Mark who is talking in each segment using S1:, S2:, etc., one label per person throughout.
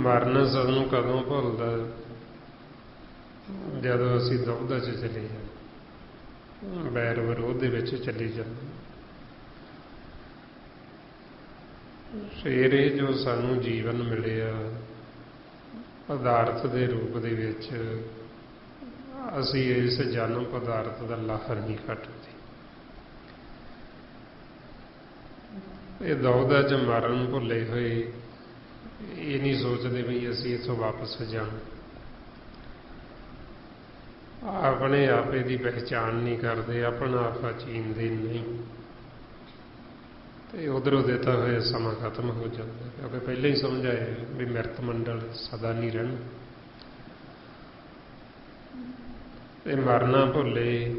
S1: ਮਰਨ ਸਾਨੂੰ ਕਦੋਂ ਭੁੱਲਦਾ? ਜਦੋਂ ਅਸੀਂ ਦੁਬਦਾ 'ਚ ਚਲੇ ਜਾਂਦੇ, ਵੈਰ ਵਿਰੋਧ ਦੇ ਵਿੱਚ ਚਲੇ ਜਾਂਦੇ। ਫਿਰ ਇਹ ਜੋ ਸਾਨੂੰ ਜੀਵਨ ਮਿਲਿਆ ਪਦਾਰਥ ਦੇ ਰੂਪ ਦੇ ਵਿੱਚ, ਅਸੀਂ ਇਸ ਜਨਮ ਪਦਾਰਥ ਦਾ ਲਾਹਾ ਨਹੀਂ ਕੱਟਦੇ। ਇਹ ਦੁਬਦਾ 'ਚ ਮਰਨ ਭੁੱਲੇ ਹੋਏ ਇਹ ਨਹੀਂ ਸੋਚਦੇ ਵੀ ਅਸੀਂ ਇੱਥੋਂ ਵਾਪਸ ਜਾਣਾ। ਆਪਣੇ ਆਪੇ ਦੀ ਪਹਿਚਾਣ ਨਹੀਂ ਕਰਦੇ, ਆਪਣਾ ਆਪਾ ਚੀਨਦੇ ਨਹੀਂ, ਤੇ ਉਧਰੋਂ ਦਿੱਤਾ ਹੋਇਆ ਸਮਾਂ ਖਤਮ ਹੋ ਜਾਂਦਾ। ਕਿਉਂਕਿ ਪਹਿਲਾਂ ਹੀ ਸਮਝਾਇਆ ਵੀ ਮਿਰਤ ਮੰਡਲ ਸਦਾ ਨਹੀਂ ਰਹਿਣਾ। ਤੇ ਮਰਨਾ ਭੁੱਲੇ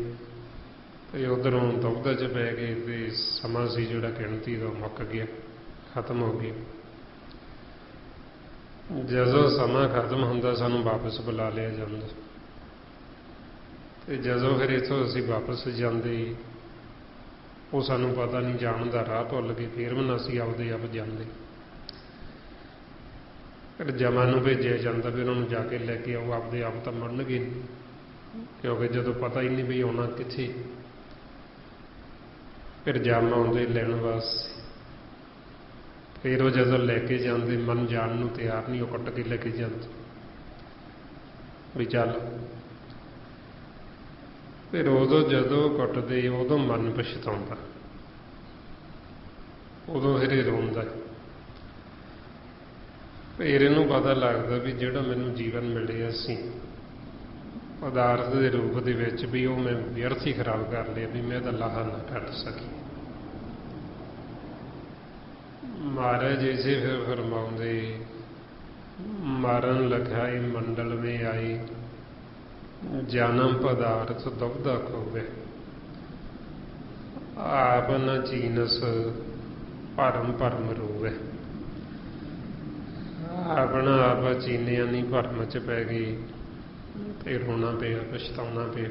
S1: ਤੇ ਉਧਰੋਂ ਦੁਬਦਾ 'ਚ ਪੈ ਗਏ ਤੇ ਸਮਾਂ ਸੀ ਜਿਹੜਾ ਗਿਣਤੀ ਦਾ ਮੁੱਕ ਗਿਆ, ਖਤਮ ਹੋ ਗਿਆ। ਜਦੋਂ ਸਮਾਂ ਖਤਮ ਹੁੰਦਾ ਸਾਨੂੰ ਵਾਪਸ ਬੁਲਾ ਲਿਆ ਜਾਂਦਾ, ਤੇ ਜਦੋਂ ਫਿਰ ਇੱਥੋਂ ਅਸੀਂ ਵਾਪਸ ਜਾਂਦੇ ਉਹ ਸਾਨੂੰ ਪਤਾ ਨਹੀਂ, ਜਾਣ ਦਾ ਰਾਹ ਭੁੱਲ ਗਏ, ਫਿਰ ਵੀ ਅਸੀਂ ਆਪਦੇ ਆਪ ਜਾਂਦੇ। ਫਿਰ ਜਮਾਂ ਨੂੰ ਭੇਜਿਆ ਜਾਂਦਾ ਵੀ ਉਹਨਾਂ ਨੂੰ ਜਾ ਕੇ ਲੈ ਕੇ ਆਓ, ਆਪਦੇ ਆਪ ਤਾਂ ਮੰਨਣਗੇ ਨਹੀਂ, ਕਿਉਂਕਿ ਜਦੋਂ ਪਤਾ ਹੀ ਨਹੀਂ ਵੀ ਆਉਣਾ ਕਿੱਥੇ। ਫਿਰ ਜਮ ਆਉਂਦੇ ਲੈਣ ਵਾਸਤੇ, ਫਿਰ ਉਹ ਜਦੋਂ ਲੈ ਕੇ ਜਾਂਦੇ ਮਨ ਜਾਣ ਨੂੰ ਤਿਆਰ ਨਹੀਂ, ਉਹ ਕੱਟ ਕੇ ਲੈ ਕੇ ਜਾਂਦੇ ਵੀ ਚੱਲ। ਫਿਰ ਉਦੋਂ ਜਦੋਂ ਕੱਟਦੇ ਉਦੋਂ ਮਨ ਪਛਤਾਉਂਦਾ, ਉਦੋਂ ਫਿਰ ਇਹ ਰੋਂਦਾ। ਫਿਰ ਇਹਨੂੰ ਪਤਾ ਲੱਗਦਾ ਵੀ ਜਿਹੜਾ ਮੈਨੂੰ ਜੀਵਨ ਮਿਲਿਆ ਸੀ ਪਦਾਰਥ ਦੇ ਰੂਪ ਦੇ ਵਿੱਚ, ਵੀ ਉਹ ਮੈਂ ਵਿਅਰਥ ਹੀ ਖਰਾਬ ਕਰ ਲਿਆ, ਵੀ ਮੈਂ ਇਹਦਾ ਲਾਹਾ ਨਾ ਕੱਟ ਸਕੀ। ਮਹਾਰਾਜ ਇਸੇ ਫਿਰ ਫਰਮਾਉਂਦੇ, ਮਰਨ ਲਖਾਏ ਮੰਡਲ ਮੇ ਆਈ, ਜਨਮ ਪਦਾਰਥ ਦੁਬਦਾ ਖੋਵੇ, ਆਪ ਨ ਚੀਨਸ ਭਰਮ ਭਰਮ ਰੋਵੇ। ਆਪਣਾ ਆਪ ਚੀਨਿਆ ਨਹੀਂ, ਭਰਮ 'ਚ ਪੈ ਗਈ ਤੇ ਰੋਣਾ ਪਿਆ, ਪਛਤਾਉਣਾ ਪਿਆ।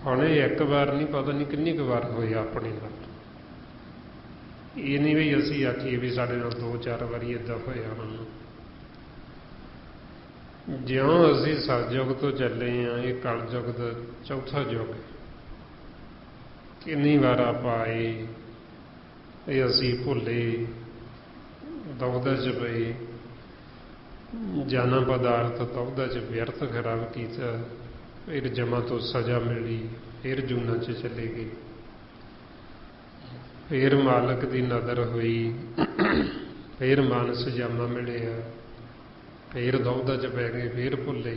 S1: ਹੁਣ ਇਹ ਇੱਕ ਵਾਰ ਨਹੀਂ, ਪਤਾ ਨਹੀਂ ਕਿੰਨੀ ਕੁ ਵਾਰ ਹੋਇਆ ਆਪਣੇ ਨਾਲ। ਇਹ ਨਹੀਂ ਵੀ ਅਸੀਂ ਆਖੀਏ ਵੀ ਸਾਡੇ ਨਾਲ 2-4 ਵਾਰੀ ਏਦਾਂ ਹੋਇਆ। ਹੁਣ ਜਿਉਂ ਅਸੀਂ ਸਤਿਯੁਗ ਤੋਂ ਚੱਲੇ ਹਾਂ, ਇਹ ਕਲਯੁਗ ਦਾ ਚੌਥਾ ਯੁੱਗ ਹੈ। ਕਿੰਨੀ ਵਾਰ ਆਪਾਂ ਆਏ, ਇਹ ਅਸੀਂ ਭੁੱਲੇ, ਦੁਬਦਾ 'ਚ ਪਏ, ਜਨਮ ਪਦਾਰਥ ਦੁਬਦਾ 'ਚ ਵਿਅਰਥ ਖਰਾਬ ਕੀਤਾ। ਫਿਰ ਜਮਾਂ ਤੋਂ ਸਜ਼ਾ ਮਿਲੀ, ਫਿਰ ਜੂਨਾਂ 'ਚ ਚਲੇ ਗਏ। ਫਿਰ ਮਾਲਕ ਦੀ ਨਜ਼ਰ ਹੋਈ, ਫਿਰ ਮਾਨਸ ਜਾਮਾ ਮਿਲਿਆ, ਫਿਰ ਦੁਬਦਾ 'ਚ ਪੈ ਗਏ, ਫਿਰ ਭੁੱਲੇ।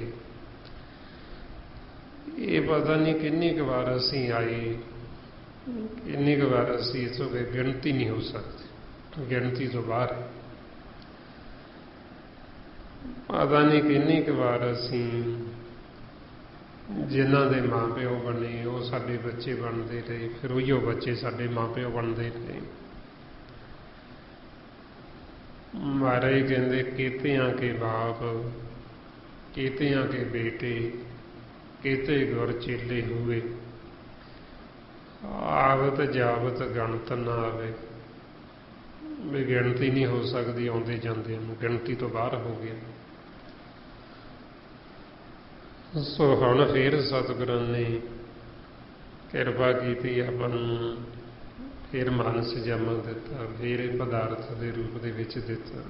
S1: ਇਹ ਪਤਾ ਨਹੀਂ ਕਿੰਨੀ ਕੁ ਵਾਰ ਅਸੀਂ ਆਏ, ਕਿੰਨੀ ਕੁ ਵਾਰ ਅਸੀਂ ਇੱਥੋਂ ਗਏ, ਗਿਣਤੀ ਨਹੀਂ ਹੋ ਸਕਦੀ, ਗਿਣਤੀ ਤੋਂ ਬਾਹਰ। ਪਤਾ ਨਹੀਂ ਕਿੰਨੀ ਕੁ ਵਾਰ ਅਸੀਂ ਜਿਨ੍ਹਾਂ ਦੇ ਮਾਂ ਪਿਓ ਬਣੇ ਉਹ ਸਾਡੇ ਬੱਚੇ ਬਣਦੇ ਰਹੇ, ਫਿਰ ਉਹੀਓ ਬੱਚੇ ਸਾਡੇ ਮਾਂ ਪਿਓ ਬਣਦੇ ਰਹੇ। ਮਹਾਰਾਜ ਕਹਿੰਦੇ, ਕੀਤਿਆਂ ਕੇ ਬਾਪ ਕੀਤਿਆਂ ਕੇ ਬੇਟੇ, ਕੀਤੇ ਗੁਰ ਚੇਲੇ ਹੋਏ, ਆਵਤ ਜਾਵਤ ਗਣਤ ਨਾ ਆਵੇ। ਵੀ ਗਿਣਤੀ ਨਹੀਂ ਹੋ ਸਕਦੀ, ਆਉਂਦੇ ਜਾਂਦੇ ਨੂੰ ਗਿਣਤੀ ਤੋਂ ਬਾਹਰ ਹੋ ਗਿਆ। ਸੋ ਹੁਣ ਫਿਰ ਸਤਿਗੁਰਾਂ ਨੇ ਕਿਰਪਾ ਕੀਤੀ, ਆਪਾਂ ਨੂੰ ਫਿਰ ਮਾਨਸ ਜਨਮ ਦਿੱਤਾ, ਫਿਰ ਇਹ ਪਦਾਰਥ ਦੇ ਰੂਪ ਦੇ ਵਿੱਚ ਦਿੱਤਾ।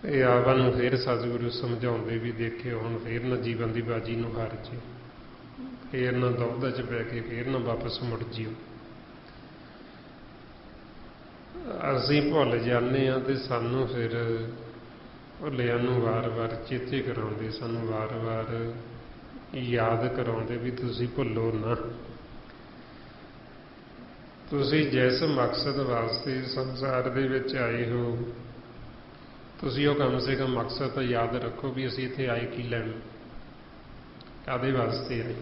S1: ਇਹ ਆਪਾਂ ਨੂੰ ਫਿਰ ਸਤਿਗੁਰੂ ਸਮਝਾਉਂਦੇ ਵੀ ਦੇਖਿਓ, ਹੁਣ ਫਿਰ ਨਾ ਜੀਵਨ ਦੀ ਬਾਜੀ ਨੂੰ ਹਾਰ ਜੇ, ਫਿਰ ਨਾ ਦੁਬਦਾ 'ਚ ਪੈ ਕੇ ਫਿਰ ਨਾ ਵਾਪਸ ਮੁੜ ਜਿਓ। ਅਸੀਂ ਭੁੱਲ ਜਾਂਦੇ ਹਾਂ ਤੇ ਸਾਨੂੰ ਫਿਰ ਭੁੱਲਿਆਂ ਨੂੰ ਵਾਰ-ਵਾਰ ਚੇਤੇ ਕਰਾਉਂਦੇ, ਸਾਨੂੰ ਵਾਰ-ਵਾਰ ਯਾਦ ਕਰਾਉਂਦੇ ਵੀ ਤੁਸੀਂ ਭੁੱਲੋ ਨਾ। ਤੁਸੀਂ ਜਿਸ ਮਕਸਦ ਵਾਸਤੇ ਸੰਸਾਰ ਦੇ ਵਿੱਚ ਆਏ ਹੋ, ਤੁਸੀਂ ਉਹ ਕਮ ਸੇ ਕਮ ਮਕਸਦ ਤਾਂ ਯਾਦ ਰੱਖੋ ਵੀ ਅਸੀਂ ਇੱਥੇ ਆਏ ਕੀ ਲੈਣ, ਕਾਹਦੇ ਵਾਸਤੇ ਆਏ।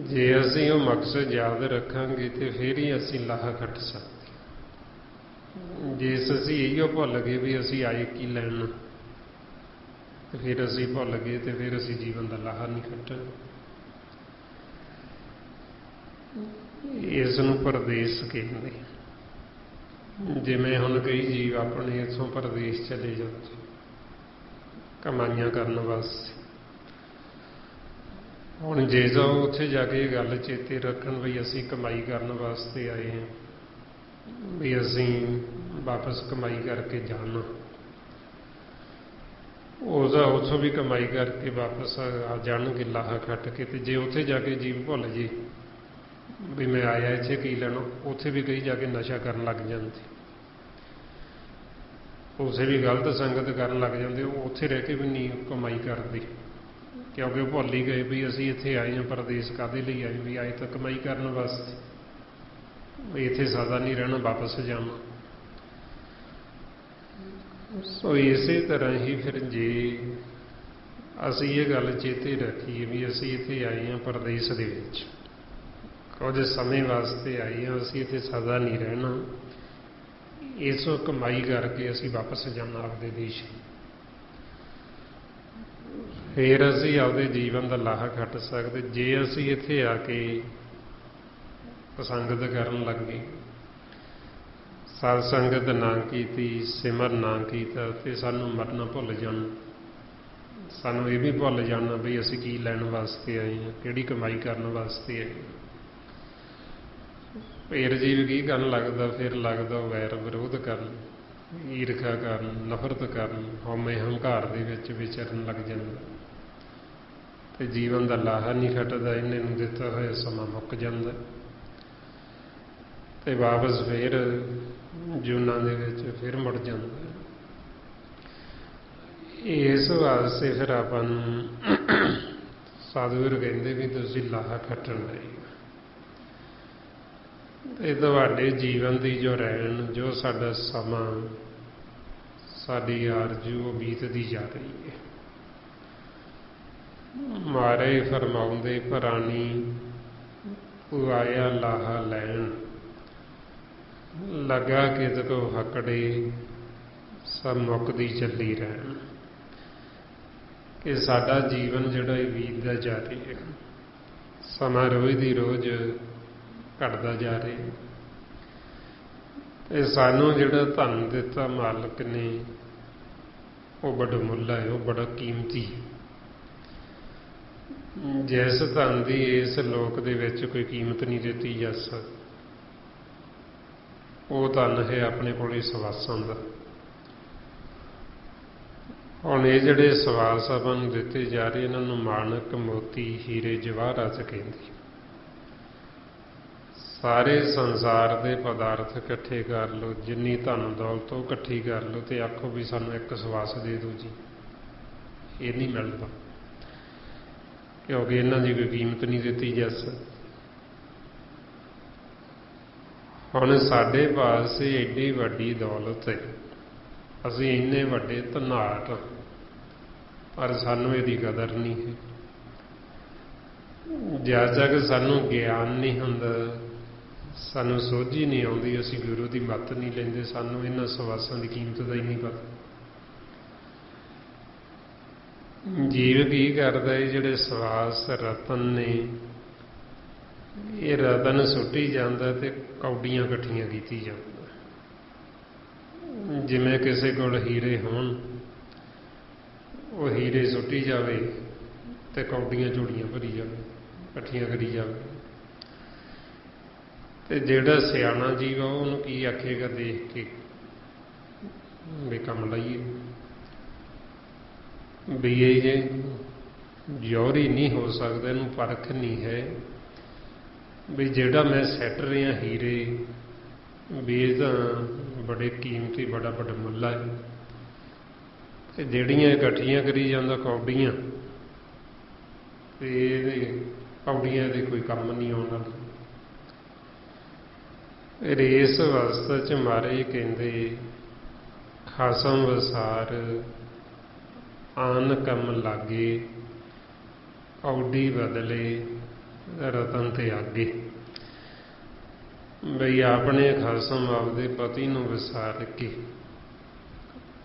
S1: ਜੇ ਅਸੀਂ ਉਹ ਮਕਸਦ ਯਾਦ ਰੱਖਾਂਗੇ ਤੇ ਫਿਰ ਹੀ ਅਸੀਂ ਲਾਹਾ ਕੱਟ ਸਕਦੇ। ਜੇ ਅਸੀਂ ਇਹੋ ਭੁੱਲ ਗਏ ਵੀ ਅਸੀਂ ਆਏ ਕੀ ਲੈਣ, ਤੇ ਫਿਰ ਅਸੀਂ ਭੁੱਲ ਗਏ ਤੇ ਫਿਰ ਅਸੀਂ ਜੀਵਨ ਦਾ ਲਾਹਾ ਨਹੀਂ ਕੱਟਾਂਗੇ। ਇਸ ਨੂੰ ਪਰਦੇਸ ਕਹਿੰਦੇ। ਜਿਵੇਂ ਹੁਣ ਕਈ ਜੀਵ ਆਪਣੇ ਇੱਥੋਂ ਪ੍ਰਦੇਸ਼ ਚਲੇ ਜਾਂਦੇ ਕਮਾਈਆਂ ਕਰਨ ਵਾਸਤੇ। ਹੁਣ ਜੇ ਤਾਂ ਉੱਥੇ ਜਾ ਕੇ ਇਹ ਗੱਲ ਚੇਤੇ ਰੱਖਣ ਵੀ ਅਸੀਂ ਕਮਾਈ ਕਰਨ ਵਾਸਤੇ ਆਏ ਹਾਂ, ਵੀ ਅਸੀਂ ਵਾਪਸ ਕਮਾਈ ਕਰਕੇ ਜਾਣਾ, ਉਹਦਾ ਉੱਥੋਂ ਵੀ ਕਮਾਈ ਕਰਕੇ ਵਾਪਸ ਆ ਜਾਣਗੇ ਲਾਹਾ ਖੱਟ ਕੇ। ਤੇ ਜੇ ਉੱਥੇ ਜਾ ਕੇ ਜੀਵ ਭੁੱਲ ਜੇ ਵੀ ਮੈਂ ਆਇਆ ਇੱਥੇ ਕੀ ਲੈਣਾ, ਉੱਥੇ ਵੀ ਕਈ ਜਾ ਕੇ ਨਸ਼ਾ ਕਰਨ ਲੱਗ ਜਾਂਦੇ, ਉੱਥੇ ਵੀ ਗਲਤ ਸੰਗਤ ਕਰਨ ਲੱਗ ਜਾਂਦੇ, ਉੱਥੇ ਰਹਿ ਕੇ ਵੀ ਨਹੀਂ ਕਮਾਈ ਕਰਦੇ, ਕਿਉਂਕਿ ਉਹ ਭੁੱਲ ਹੀ ਗਏ ਵੀ ਅਸੀਂ ਇੱਥੇ ਆਏ ਹਾਂ ਪਰਦੇਸ ਕਾਹਦੇ ਲਈ ਆਏ, ਵੀ ਆਏ ਤਾਂ ਕਮਾਈ ਕਰਨ ਵਾਸਤੇ, ਵੀ ਇੱਥੇ ਸਦਾ ਨਹੀਂ ਰਹਿਣਾ, ਵਾਪਸ ਜਾਣਾ। ਸੋ ਇਸੇ ਤਰ੍ਹਾਂ ਹੀ ਫਿਰ ਜੇ ਅਸੀਂ ਇਹ ਗੱਲ ਚੇਤੇ ਰੱਖੀਏ ਵੀ ਅਸੀਂ ਇੱਥੇ ਆਏ ਹਾਂ ਪਰਦੇਸ ਦੇ ਵਿੱਚ, ਕੁਝ ਸਮੇਂ ਵਾਸਤੇ ਆਏ ਹਾਂ, ਅਸੀਂ ਇੱਥੇ ਸਦਾ ਨਹੀਂ ਰਹਿਣਾ, ਇਸ ਕਮਾਈ ਕਰਕੇ ਅਸੀਂ ਵਾਪਸ ਜਾਣਾ ਆਪਦੇ ਦੇਸ਼। ਫਿਰ ਅਸੀਂ ਆਪਦੇ ਜੀਵਨ ਦਾ ਲਾਹਾ ਖੱਟ ਸਕਦੇ। ਜੇ ਅਸੀਂ ਇੱਥੇ ਆ ਕੇ ਸੰਗਤ ਕਰਨ ਲੱਗੇ, ਸਤ ਸੰਗਤ ਨਾ ਕੀਤੀ, ਸਿਮਰ ਨਾ ਕੀਤਾ, ਤੇ ਸਾਨੂੰ ਮਰਨਾ ਭੁੱਲ ਜਾਣਾ, ਸਾਨੂੰ ਇਹ ਵੀ ਭੁੱਲ ਜਾਣਾ ਵੀ ਅਸੀਂ ਕੀ ਲੈਣ ਵਾਸਤੇ ਆਏ ਹਾਂ, ਕਿਹੜੀ ਕਮਾਈ ਕਰਨ ਵਾਸਤੇ ਆਏ। ਫਿਰ ਜੀਵ ਕੀ ਕਰਨ ਲੱਗਦਾ, ਫਿਰ ਲੱਗਦਾ ਵੈਰ ਵਿਰੋਧ ਕਰਨ, ਈਰਖਾ ਕਰਨ, ਨਫ਼ਰਤ ਕਰਨ, ਹਉਮੈ ਹੰਕਾਰ ਦੇ ਵਿੱਚ ਵਿਚਰਨ ਲੱਗ ਜਾਂਦਾ, ਤੇ ਜੀਵਨ ਦਾ ਲਾਹਾ ਨਹੀਂ ਖੱਟਦਾ, ਇਹਨੇ ਨੂੰ ਦਿੱਤਾ ਹੋਇਆ ਸਮਾਂ ਮੁੱਕ ਜਾਂਦਾ, ਤੇ ਵਾਪਸ ਫਿਰ ਜੂਨਾਂ ਦੇ ਵਿੱਚ ਫਿਰ ਮੁੜ ਜਾਂਦਾ। ਇਸ ਵਾਸਤੇ ਫਿਰ ਆਪਾਂ ਨੂੰ ਸਾਧੂ ਕਹਿੰਦੇ ਵੀ ਤੁਸੀਂ ਲਾਹਾ ਖੱਟਣ ਲਈ, ਤੇ ਤੁਹਾਡੇ ਜੀਵਨ ਦੀ ਜੋ ਰਹਿਣ, ਜੋ ਸਾਡਾ ਸਮਾਂ, ਸਾਡੀ ਆਰਜ਼ੂ ਉਹ ਬੀਤਦੀ ਜਾ ਰਹੀ ਹੈ। ਮਾਰੇ ਫਰਮਾਉਂਦੇ ਪ੍ਰਾਣੀ ਪੁਆਇਆ ਲਾਹਾ ਲੈਣ, ਲਗਾ ਕਿਤ ਕੋ ਹਕੜੇ ਸਭ ਮੁੱਕਦੀ ਚੱਲੀ ਰਹਿਣ। ਕਿ ਸਾਡਾ ਜੀਵਨ ਜਿਹੜਾ ਇਹ ਬੀਤਦਾ ਜਾ ਰਿਹਾ ਹੈ, ਸਮਾਂ ਰੋਜ਼ ਦੀ ਰੋਜ਼ ਘਟਦਾ ਜਾ ਰਿਹਾ, ਤੇ ਸਾਨੂੰ ਜਿਹੜਾ ਧਨ ਦਿੱਤਾ ਮਾਲਕ ਨੇ ਉਹ ਬੜਾ ਮੁੱਲ ਹੈ, ਉਹ ਬੜਾ ਕੀਮਤੀ। ਜਿਸ ਧਨ ਦੀ ਇਸ ਲੋਕ ਦੇ ਵਿੱਚ ਕੋਈ ਕੀਮਤ ਨਹੀਂ ਦਿੱਤੀ ਜਾ ਸਕਦੀ, ਉਹ ਧਨ ਹੈ ਆਪਣੇ ਕੋਲੇ ਸਵਾਸਾਂ ਦਾ। ਹੁਣ ਇਹ ਜਿਹੜੇ ਸਵਾਸ ਆਪਾਂ ਨੂੰ ਦਿੱਤੇ ਜਾ ਰਹੇ, ਇਹਨਾਂ ਨੂੰ ਮਾਣਕ, ਮੋਤੀ, ਹੀਰੇ, ਜਵਾਹਰਾਤ ਕਹਿੰਦੇ। ਸਾਰੇ ਸੰਸਾਰ ਦੇ ਪਦਾਰਥ ਇਕੱਠੇ ਕਰ ਲਓ, ਜਿੰਨੀ ਧਨ ਦੌਲਤ ਉਹ ਇਕੱਠੀ ਕਰ ਲਓ, ਤੇ ਆਖੋ ਵੀ ਸਾਨੂੰ ਇੱਕ ਸਵਾਸ ਦੇ ਦਿਓ ਜੀ, ਇਹ ਨਹੀਂ ਮਿਲਦਾ, ਕਿਉਂਕਿ ਇਹਨਾਂ ਦੀ ਕੋਈ ਕੀਮਤ ਨਹੀਂ ਦਿੱਤੀ ਜਾ ਸਕਦੀ। ਹੁਣ ਸਾਡੇ ਪਾਸ ਏਡੀ ਵੱਡੀ ਦੌਲਤ ਹੈ, ਅਸੀਂ ਇੰਨੇ ਵੱਡੇ ਧਨਾਟ, ਪਰ ਸਾਨੂੰ ਇਹਦੀ ਕਦਰ ਨਹੀਂ ਹੈ। ਜਦ ਤੱਕ ਸਾਨੂੰ ਗਿਆਨ ਨਹੀਂ ਹੁੰਦਾ, ਸਾਨੂੰ ਸੋਝੀ ਨਹੀਂ ਆਉਂਦੀ, ਅਸੀਂ ਗੁਰੂ ਦੀ ਮੱਤ ਨਹੀਂ ਲੈਂਦੇ, ਸਾਨੂੰ ਇਹਨਾਂ ਸਵਾਸਾਂ ਦੀ ਕੀਮਤ ਦਾ ਹੀ ਨਹੀਂ ਪਤਾ। ਜੀਵ ਕੀ ਕਰਦਾ ਹੈ, ਜਿਹੜੇ ਸਵਾਸ ਰਤਨ ਨੇ, ਇਹ ਰਤਨ ਸੁੱਟੀ ਜਾਂਦਾ ਤੇ ਕੌਡੀਆਂ ਇਕੱਠੀਆਂ ਕੀਤੀ ਜਾਂਦਾ। ਜਿਵੇਂ ਕਿਸੇ ਕੋਲ ਹੀਰੇ ਹੋਣ, ਉਹ ਹੀਰੇ ਸੁੱਟੀ ਜਾਵੇ ਤੇ ਕੌਡੀਆਂ ਝੋਲੀਆਂ ਭਰੀ ਜਾਵੇ, ਇਕੱਠੀਆਂ ਕਰੀ ਜਾਵੇ। ਤੇ ਜਿਹੜਾ ਸਿਆਣਾ ਜੀਵ ਆ ਉਹਨੂੰ ਕੀ ਆਖੇਗਾ ਦੇਖ ਕੇ ਵੀ ਕੰਮ ਲਈਏ, ਵੀ ਇਹ ਜੇ ਜੌਹਰੀ ਨਹੀਂ ਹੋ ਸਕਦਾ, ਇਹਨੂੰ ਪਰਖ ਨਹੀਂ ਹੈ ਵੀ ਜਿਹੜਾ ਮੈਂ ਸੱਟ ਰਿਹਾ ਹੀਰੇ, ਵੀ ਇਹ ਤਾਂ ਬੜੇ ਕੀਮਤੀ, ਬੜਾ ਵੱਡਾ ਮੁੱਲ ਹੈ, ਤੇ ਜਿਹੜੀਆਂ ਇਕੱਠੀਆਂ ਕਰੀ ਜਾਂਦਾ ਕੌਡੀਆਂ, ਤੇ ਇਹਦੇ ਕੌਡੀਆਂ ਦੇ ਕੋਈ ਕੰਮ ਨਹੀਂ ਆਉਣ ਵਾਲਾ। ਫਿਰ ਇਸ ਅਵਸਥਾ 'ਚ ਮਹਾਰਾਜ ਕਹਿੰਦੇ ਖਸਮ ਵਸਾਰ ਆਨ ਕੰਮ ਲਾਗੇ, ਕੌਡੀ ਬਦਲੇ ਰਤਨ ਤੇ ਆਗੇ। ਬਈ ਆਪਣੇ ਖਸਮ ਆਪਦੇ ਪਤੀ ਨੂੰ ਵਿਸਾਰ ਕੇ,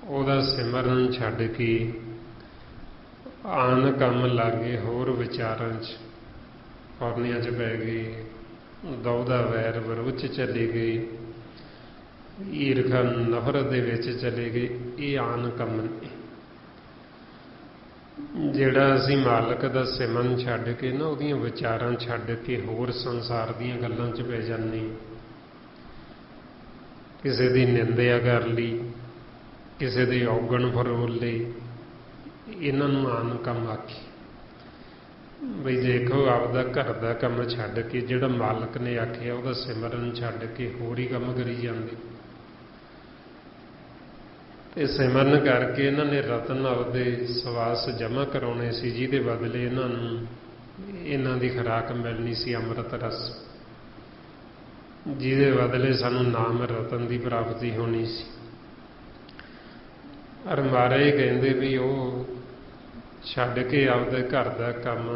S1: ਉਹਦਾ ਸਿਮਰਨ ਛੱਡ ਕੇ ਆਨ ਕੰਮ ਲਾਗੇ, ਹੋਰ ਵਿਚਾਰਾਂ 'ਚ ਫਰਨਿਆਂ 'ਚ ਪੈ ਗਏ, ਦੌਦਾ ਵੈਰ ਵਿਰੋਧ 'ਚ ਚਲੇ ਗਏ, ਈਰਖਾ ਨਫ਼ਰਤ ਦੇ ਵਿੱਚ ਚਲੇ ਗਏ, ਇਹ ਆਨ ਕੰਮ ਨੇ। ਜਿਹੜਾ ਅਸੀਂ ਮਾਲਕ ਦਾ ਸਿਮਰਨ ਛੱਡ ਕੇ ਨਾ ਉਹਦੀਆਂ ਵਿਚਾਰਾਂ ਛੱਡ ਕੇ ਹੋਰ ਸੰਸਾਰ ਦੀਆਂ ਗੱਲਾਂ 'ਚ ਪੈ ਜਾਂਦੇ, ਕਿਸੇ ਦੀ ਨਿੰਦਿਆ ਕਰ ਲਈ, ਕਿਸੇ ਦੇ ਔਗਣ ਫਰੋਲ ਲਏ, ਇਹਨਾਂ ਨੂੰ ਆਨ ਕੰਮ ਆਖੀ। ਬਈ ਦੇਖੋ, ਆਪਦਾ ਘਰ ਦਾ ਕੰਮ ਛੱਡ ਕੇ ਜਿਹੜਾ ਮਾਲਕ ਨੇ ਆਖਿਆ ਉਹਦਾ ਸਿਮਰਨ ਛੱਡ ਕੇ ਹੋਰ ਹੀ ਕੰਮ ਕਰੀ ਜਾਂਦੇ। ਤੇ ਸਿਮਰਨ ਕਰਕੇ ਇਹਨਾਂ ਨੇ ਰਤਨ ਆਪਦੇ ਸਵਾਸ ਜਮ੍ਹਾਂ ਕਰਾਉਣੇ ਸੀ, ਜਿਹਦੇ ਬਦਲੇ ਇਹਨਾਂ ਦੀ ਖੁਰਾਕ ਮਿਲਣੀ ਸੀ ਅੰਮ੍ਰਿਤ ਰਸ, ਜਿਹਦੇ ਬਦਲੇ ਸਾਨੂੰ ਨਾਮ ਰਤਨ ਦੀ ਪ੍ਰਾਪਤੀ ਹੋਣੀ ਸੀ। ਔਰ ਮਹਾਰਾਜ ਕਹਿੰਦੇ ਵੀ ਉਹ ਛੱਡ ਕੇ ਆਪਦੇ ਘਰ ਦਾ ਕੰਮ,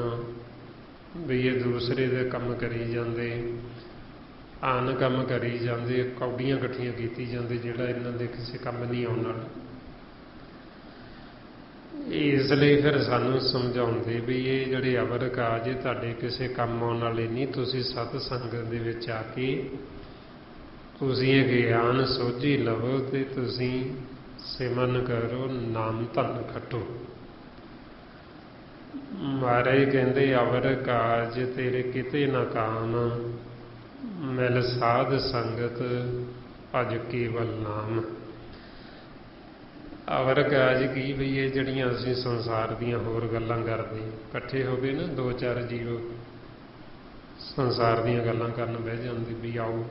S1: ਵੀ ਇਹ ਦੂਸਰੇ ਦੇ ਕੰਮ ਕਰੀ ਜਾਂਦੇ, ਆਨ ਕੰਮ ਕਰੀ ਜਾਂਦੇ, ਕੌਡੀਆਂ ਇਕੱਠੀਆਂ ਕੀਤੀ ਜਾਂਦੇ, ਜਿਹੜਾ ਇਹਨਾਂ ਦੇ ਕਿਸੇ ਕੰਮ ਨਹੀਂ ਆਉਣ ਵਾਲਾ। ਇਸ ਲਈ ਫਿਰ ਸਾਨੂੰ ਸਮਝਾਉਂਦੇ ਵੀ ਇਹ ਜਿਹੜੇ ਅਵਰ ਕਾਜ ਤੁਹਾਡੇ ਕਿਸੇ ਕੰਮ ਆਉਣ ਵਾਲੇ ਨਹੀਂ। ਤੁਸੀਂ ਸਤ ਸੰਗਤ ਦੇ ਵਿੱਚ ਆ ਕੇ ਤੁਸੀਂ ਇਹ ਗਿਆਨ ਸੋਝੀ ਲਵੋ ਤੇ ਤੁਸੀਂ ਸਿਮਰਨ ਕਰੋ, ਨਾਮ ਧਨ ਖੱਟੋ। ਮਹਾਰਾਜ ਕਹਿੰਦੇ ਅਵਰ ਕਾਜ ਤੇਰੇ ਕਿਤੇ ਨਾ ਕਾਮ, ਮਿਲ ਸਾਧ ਸੰਗਤ ਭਜ ਕੇਵਲ ਨਾਮ। ਅਵਰ ਕਾਜ ਕੀ, ਵੀ ਇਹ ਜਿਹੜੀਆਂ ਅਸੀਂ ਸੰਸਾਰ ਦੀਆਂ ਹੋਰ ਗੱਲਾਂ ਕਰਦੇ, ਇਕੱਠੇ ਹੋ ਗਏ ਨਾ ਦੋ ਚਾਰ ਜੀਵ, ਸੰਸਾਰ ਦੀਆਂ ਗੱਲਾਂ ਕਰਨ ਬਹਿ ਜਾਂਦੇ ਵੀ ਆਓ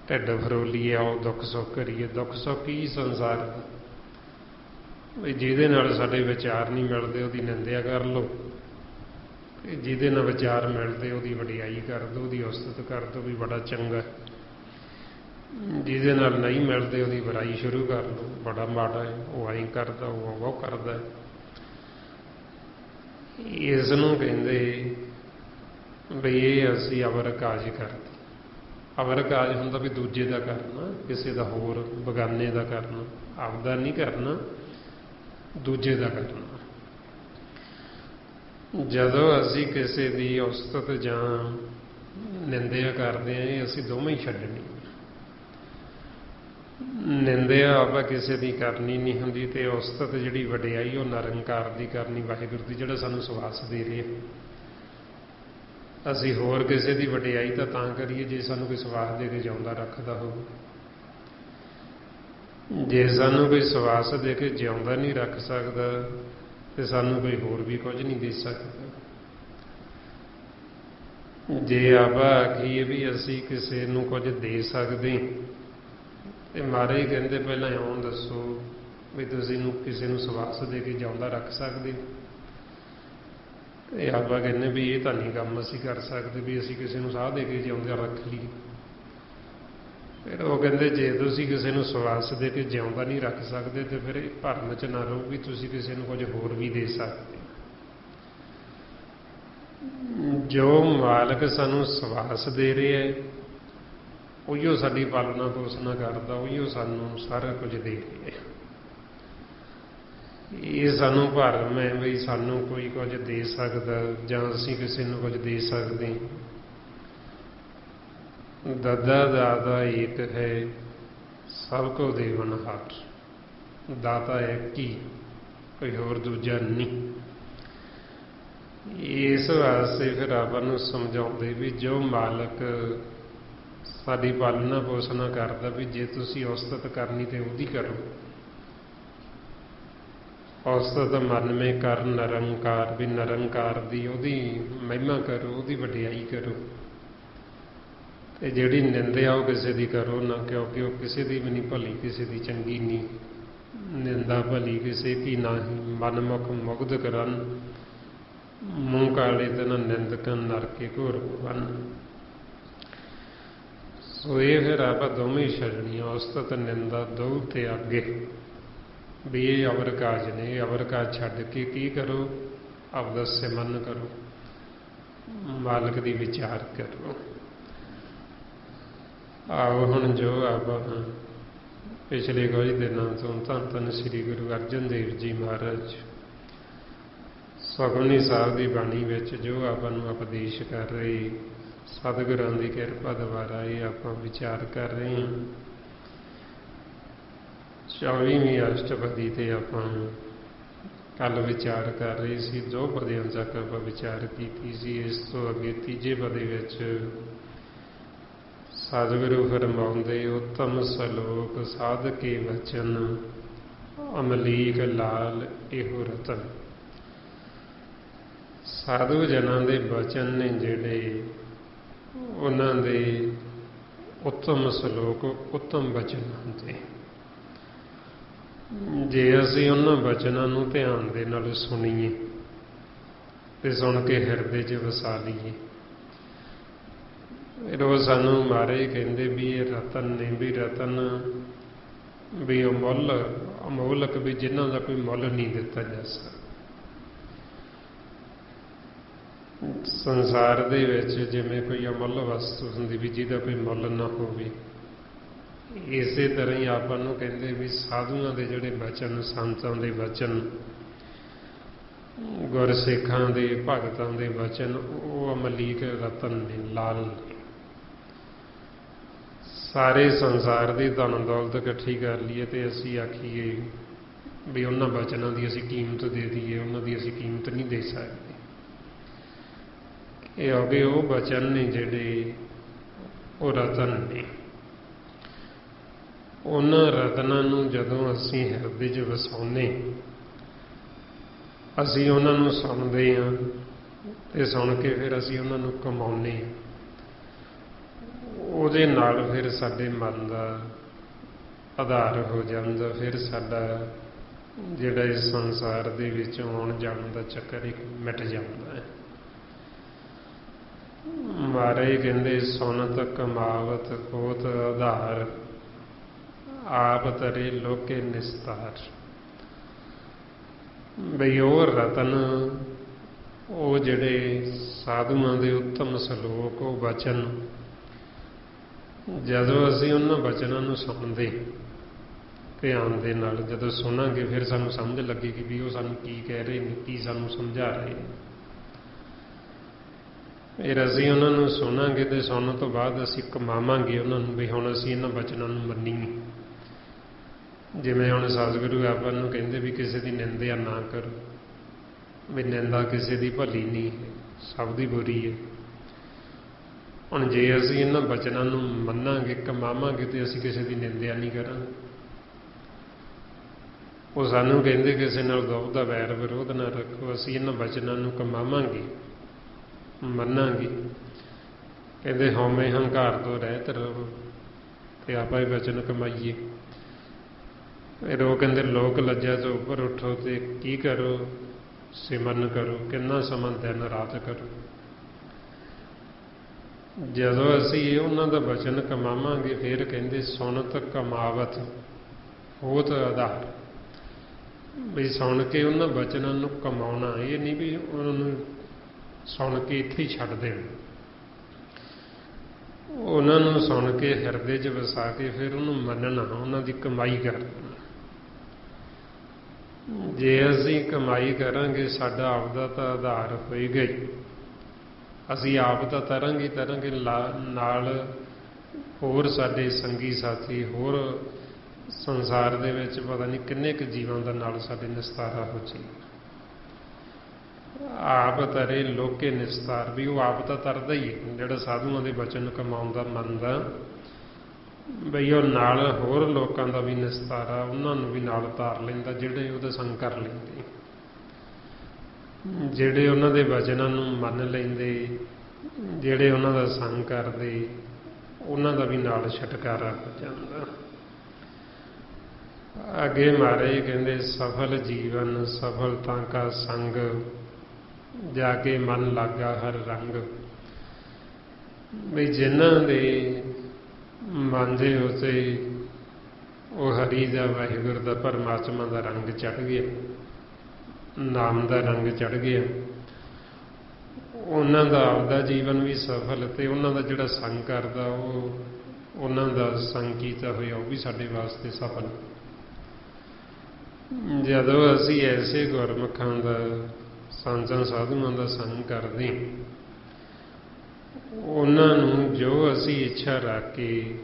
S1: ਢਿੱਡ ਫਰੋਲੀਏ, ਆਓ ਦੁੱਖ ਸੁੱਖ ਕਰੀਏ। ਦੁੱਖ ਸੁੱਖ ਕੀ ਸੰਸਾਰ ਦਾ, ਵੀ ਜਿਹਦੇ ਨਾਲ ਸਾਡੇ ਵਿਚਾਰ ਨਹੀਂ ਮਿਲਦੇ ਉਹਦੀ ਨਿੰਦਿਆ ਕਰ ਲਓ, ਜਿਹਦੇ ਨਾਲ ਵਿਚਾਰ ਮਿਲਦੇ ਉਹਦੀ ਵਡਿਆਈ ਕਰ ਦਿਓ, ਉਹਦੀ ਉਸਤਤ ਕਰ ਦਿਓ ਵੀ ਬੜਾ ਚੰਗਾ। ਜਿਹਦੇ ਨਾਲ ਨਹੀਂ ਮਿਲਦੇ ਉਹਦੀ ਬੁਰਾਈ ਸ਼ੁਰੂ ਕਰ ਲਓ, ਬੜਾ ਮਾੜਾ ਹੈ, ਉਹ ਆਈ ਕਰਦਾ, ਉਹ ਕਰਦਾ। ਇਸ ਨੂੰ ਕਹਿੰਦੇ ਵੀ ਇਹ ਅਸੀਂ ਅਵਰ ਕਾਜ ਕਰਦੇ। ਅਵਰ ਕਾਜ ਹੁੰਦਾ ਵੀ ਦੂਜੇ ਦਾ ਕਰਨਾ, ਕਿਸੇ ਦਾ ਹੋਰ ਬਗਾਨੇ ਦਾ ਕਰਨਾ, ਆਪਦਾ ਨਹੀਂ ਕਰਨਾ, ਦੂਜੇ ਦਾ ਕਰਨਾ। ਜਦੋਂ ਅਸੀਂ ਕਿਸੇ ਦੀ ਉਸਤਤ ਜਾਂ ਨਿੰਦਿਆ ਕਰਦੇ ਹਾਂ, ਇਹ ਅਸੀਂ ਦੋਵੇਂ ਹੀ ਛੱਡਣੀ। ਨਿੰਦਿਆ ਆਪਾਂ ਕਿਸੇ ਦੀ ਕਰਨੀ ਨਹੀਂ ਹੁੰਦੀ, ਤੇ ਉਸਤਤ ਜਿਹੜੀ ਵਡਿਆਈ ਉਹ ਨਿਰੰਕਾਰ ਦੀ ਕਰਨੀ, ਵਾਹਿਗੁਰੂ ਦੀ, ਜਿਹੜਾ ਸਾਨੂੰ ਸਵਾਸ ਦੇ ਰਿਹਾ। ਅਸੀਂ ਹੋਰ ਕਿਸੇ ਦੀ ਵਡਿਆਈ ਤਾਂ ਕਰੀਏ ਜੇ ਸਾਨੂੰ ਕੋਈ ਸਵਾਸ ਦੇ ਕੇ ਜਿਉਂਦਾ ਰੱਖਦਾ ਹੋਵੇ। ਜੇ ਸਾਨੂੰ ਕੋਈ ਸਵਾਸ ਦੇ ਕੇ ਜਿਉਂਦਾ ਨਹੀਂ ਰੱਖ ਸਕਦਾ ਤੇ ਸਾਨੂੰ ਕੋਈ ਹੋਰ ਵੀ ਕੁਝ ਨਹੀਂ ਦੇ ਸਕਦਾ। ਜੇ ਆਪਾਂ ਆਖੀਏ ਵੀ ਅਸੀਂ ਕਿਸੇ ਨੂੰ ਕੁਝ ਦੇ ਸਕਦੇ, ਤੇ ਮਹਾਰਾਜ ਕਹਿੰਦੇ ਪਹਿਲਾਂ ਇਉਂ ਦੱਸੋ ਵੀ ਤੁਸੀਂ ਕਿਸੇ ਨੂੰ ਸਵਾਸ ਦੇ ਕੇ ਜਿਉਂਦਾ ਰੱਖ ਸਕਦੇ? ਤੇ ਆਪਾਂ ਕਹਿੰਦੇ ਵੀ ਇਹ ਤਾਂ ਨਹੀਂ ਕੰਮ ਅਸੀਂ ਕਰ ਸਕਦੇ, ਵੀ ਅਸੀਂ ਕਿਸੇ ਨੂੰ ਸਾਹ ਦੇ ਕੇ ਜਿਉਂਦਾ ਰੱਖ ਲਈਏ। ਫਿਰ ਉਹ ਕਹਿੰਦੇ ਜੇ ਤੁਸੀਂ ਕਿਸੇ ਨੂੰ ਸਵਾਸ ਦੇ ਕੇ ਜਿਉਂਦਾ ਨਹੀਂ ਰੱਖ ਸਕਦੇ ਤੇ ਫਿਰ ਇਹ ਭਰਮ 'ਚ ਨਾ ਰਹੋ ਵੀ ਤੁਸੀਂ ਕਿਸੇ ਨੂੰ ਕੁਝ ਹੋਰ ਵੀ ਦੇ ਸਕਦੇ। ਜੋ ਮਾਲਕ ਸਾਨੂੰ ਸਵਾਸ ਦੇ ਰਿਹਾ ਹੈ, ਉਹੀਓ ਸਾਡੀ ਪਾਲਣਾ ਪੋਸ਼ਣਾ ਕਰਦਾ, ਉਹੀਓ ਸਾਨੂੰ ਸਾਰਾ ਕੁਝ ਦੇ ਰਿਹਾ। ਇਹ ਸਾਨੂੰ ਭਰਮ ਹੈ ਵੀ ਸਾਨੂੰ ਕੋਈ ਕੁਝ ਦੇ ਸਕਦਾ ਜਾਂ ਅਸੀਂ ਕਿਸੇ ਨੂੰ ਕੁਝ ਦੇ ਸਕਦੇ। ਦਾਦਾ ਦਾਤਾ ਏਕ ਹੈ, ਸਭ ਕੋ ਦੇਵਨਹਾਰ। ਦਾਤਾ ਇੱਕ ਹੀ, ਕੋਈ ਹੋਰ ਦੂਜਾ ਨਹੀਂ। ਇਸ ਵਾਸਤੇ ਫਿਰ ਆਪਾਂ ਨੂੰ ਸਮਝਾਉਂਦੇ ਵੀ ਜੋ ਮਾਲਕ ਸਾਡੀ ਪਾਲਣਾ ਪੋਸ਼ਣਾ ਕਰਦਾ, ਵੀ ਜੇ ਤੁਸੀਂ ਉਸਤਤ ਕਰਨੀ ਤੇ ਉਹਦੀ ਕਰੋ। ਉਸਤਤ ਮਨ ਮੇ ਕਰ ਨਿਰੰਕਾਰ, ਵੀ ਨਿਰੰਕਾਰ ਦੀ ਉਹਦੀ ਮਹਿਮਾ ਕਰੋ, ਉਹਦੀ ਵਡਿਆਈ ਕਰੋ। ਤੇ ਜਿਹੜੀ ਨਿੰਦਿਆ ਉਹ ਕਿਸੇ ਦੀ ਕਰੋ ਨਾ, ਕਿਉਂਕਿ ਉਹ ਕਿਸੇ ਦੀ ਵੀ ਨਹੀਂ ਭਲੀ, ਕਿਸੇ ਦੀ ਚੰਗੀ ਨਹੀਂ। ਨਿੰਦਾ ਭਲੀ ਕਿਸੇ ਕੀ ਨਾਹੀ, ਮਨਮੁਖ ਮੁਗਧ ਕਰਨ, ਮੂੰਹ ਕਾਲੇ ਤਨ ਨਿੰਦਕਨ ਨਰਕੇ ਘੋਰ ਭਵਨ। ਸੋ ਇਹ ਫਿਰ ਆਪਾਂ ਦੋਵੇਂ ਛੱਡਣੀਆਂ, ਉਸਤਤ ਨਿੰਦਾ ਦੋ ਤੇ ਅੱਗੇ ਵੀ ਇਹ ਅਵਰ ਕਾਜ ਨੇ। ਅਵਰ ਕਾਜ ਛੱਡ ਕੇ ਕੀ ਕਰੋ? ਆਪਦਾ ਸਿਮਰਨ ਕਰੋ, ਮਾਲਕ ਦੀ ਵਿਚਾਰ ਕਰੋ। ਆਓ ਹੁਣ ਜੋ ਆਪਾਂ ਪਿਛਲੇ ਕੁਝ ਦਿਨਾਂ ਤੋਂ ਧੰਨ ਧੰਨ ਸ੍ਰੀ ਗੁਰੂ ਅਰਜਨ ਦੇਵ ਜੀ ਮਹਾਰਾਜ ਸੁਖਮਨੀ ਸਾਹਿਬ ਦੀ ਬਾਣੀ ਵਿੱਚ ਜੋ ਆਪਾਂ ਨੂੰ ਉਪਦੇਸ਼ ਕਰ ਰਹੇ, सतगुरां दी किरपा द्वारा ये आपां विचार कर रहे हैं। 24ਵੀਂ अष्टपदी ते आपां कल विचार कर रहे सी। 2 पदियां तक आपां विचार कीती सी। इस तो अगे 3जे पदे विच सतगुरु फरमाउंदे, उत्तम सलोक साधके वचन अमलीक लाल इहो रतन। साधु जनां दे वचन ने जिहड़े उन्हां दे उत्तम सलोक उत्तम वचन हुंदे। जे असीं उन्हां वचनां नूं ध्यान दे नाल सुणीए ते सुण के हिरदे च वसा लईए, फिर वो सानू महाराज कहते भी ये रतन ने, भी रतन भी अमुल अमोलक, भी जिन्हां दा कोई मुल नहीं दिता जा सकदा। संसार दे विच जिवें कोई अमुल वस्तु हुंदी भी जिहदा कोई मुल ना होवे, इसे तरह ही आपां नूं कहंदे भी साधुआं दे जिहड़े वचन, संतां दे वचन, गुरसिखां दे भगतां दे वचन वो अमलीक रतन ने, लाल ने। सारे संसार की धन दौलत इकट्ठी कर लीए तो असी आखीए भी उन्हां वचनों की असी कीमत दे दीए, उन्होंने असी कीमत नहीं दे सकते। ये हो गए वो वचन ने जिहड़े वो रतन ने। उन्हां रतनां नूं जदों असी हिरदे च वसाउने, असी उन्हां नूं सुणदे हां ते सुण के फिर असी उन्हां नूं कमाउने हां। ਉਹਦੇ ਨਾਲ फिर साडे मन का आधार हो जाता। फिर साडा जिहड़ा इस संसार दे विच आउण जाण दा चक्कर एक मिट जाता है। महाराज कहंदे सुनत कमावत होत आधार, आप तरे लोके निस्तार। बई वो रतन, वो जिहड़े साधुआं दे उत्तम सलोक, वो वचन, जदों असीं उन्हां वचनां नूं सुणदे ध्यान दे नाल जदों सुणांगे, फिर सानूं समझ लगेगी भी वो सानूं की कह रहे हैं, की सानूं समझा रहे हैं। फिर असीं उन्हां नूं सुणांगे ते सुणन तो बाद असीं कमावांगे उन्हां नूं भी हुण असीं इन्हां वचनां नूं मन्नीए। जिवें हुण सतगुरु आपां नूं कहंदे भी किसी दी निंदा ना करो, भी निंदा किसी दी भली नहीं है, सब दी बुरी है। हुण जे असीं इन्हां वचनां नूं मन्नांगे, कमावांगे ते असीं किसी दी निंदा नहीं करांगे। वो सानूं कहंदे किसी नाल दुविधा वैर विरोध ना रखो, असीं इन्हां वचनां नूं कमावांगे, मन्नांगे। कहंदे हउमय हंकार तो रहत रहो ते आपां ही वचन कमाईए। फिर वो कहंदे लोक लज्जा तो उपर उठो ते की करो, सिमरन करो, किन्ना समां दिन रात करो। जदों असीं उन्हां दा वचन कमावांगे, फिर कहंदे सुनत कमावत होत आधार। भी सुण के उन्हां वचनां नूं कमाउणा, ये नहीं भी उन्हां नूं सुण के इत्थे ही छड्ड देण। उन्हां नूं सुण के हिरदे च वसा के फिर उन्हूं मन्नना, उन्हां दी कमाई करना। जे असीं कमाई करांगे, साडा आपदा तां आधार होएगा ही। असीं आप तां तरांगे तरांगे, नाल होर साडे संगी साथी, होर संसार दे विच पता नहीं किन्ने क जीवां दा नाल साडे निस्तारा हो जाए। आप तरे लोके निस्तार, भी वो आप तां तरदा ही है जिहड़ा साधुआं दे वचन कमाउंदा मनदा, बई वो नाल होर लोकां दा भी निस्तारा, उन्हां नूं भी नाल तार लैंदा जिहड़े उहदा संग कर लैंदे, जिहड़े उन्हां दे वचनां नूं मन लैंदे, जिहड़े उन्हां दा संग करदे, उन्हां दा भी नाल छुटकारा हो जांदा। अगे महाराज कहंदे सफल जीवन सफलता का संग, जाके मन लागा हर रंग। भी जिन्हां दे मन दे उत्ते वो हरी दा, वाहिगुरू दा, परमात्मा दा रंग चढ़ गया, नाम दा रंग चढ़ गया, उन्हां दा आपदा जीवन भी सफल, ते उन्हां दा जिहड़ा संग करदा वो उन्हां दा संग कीता होया वो भी साडे वास्ते सफल। जदों असीं ऐसे गुरमुखां दा, संतां साधुआं दा संग करदे, ਉਹਨਾਂ ਨੂੰ ਜੋ ਅਸੀਂ ਇੱਛਾ ਰੱਖ ਕੇ,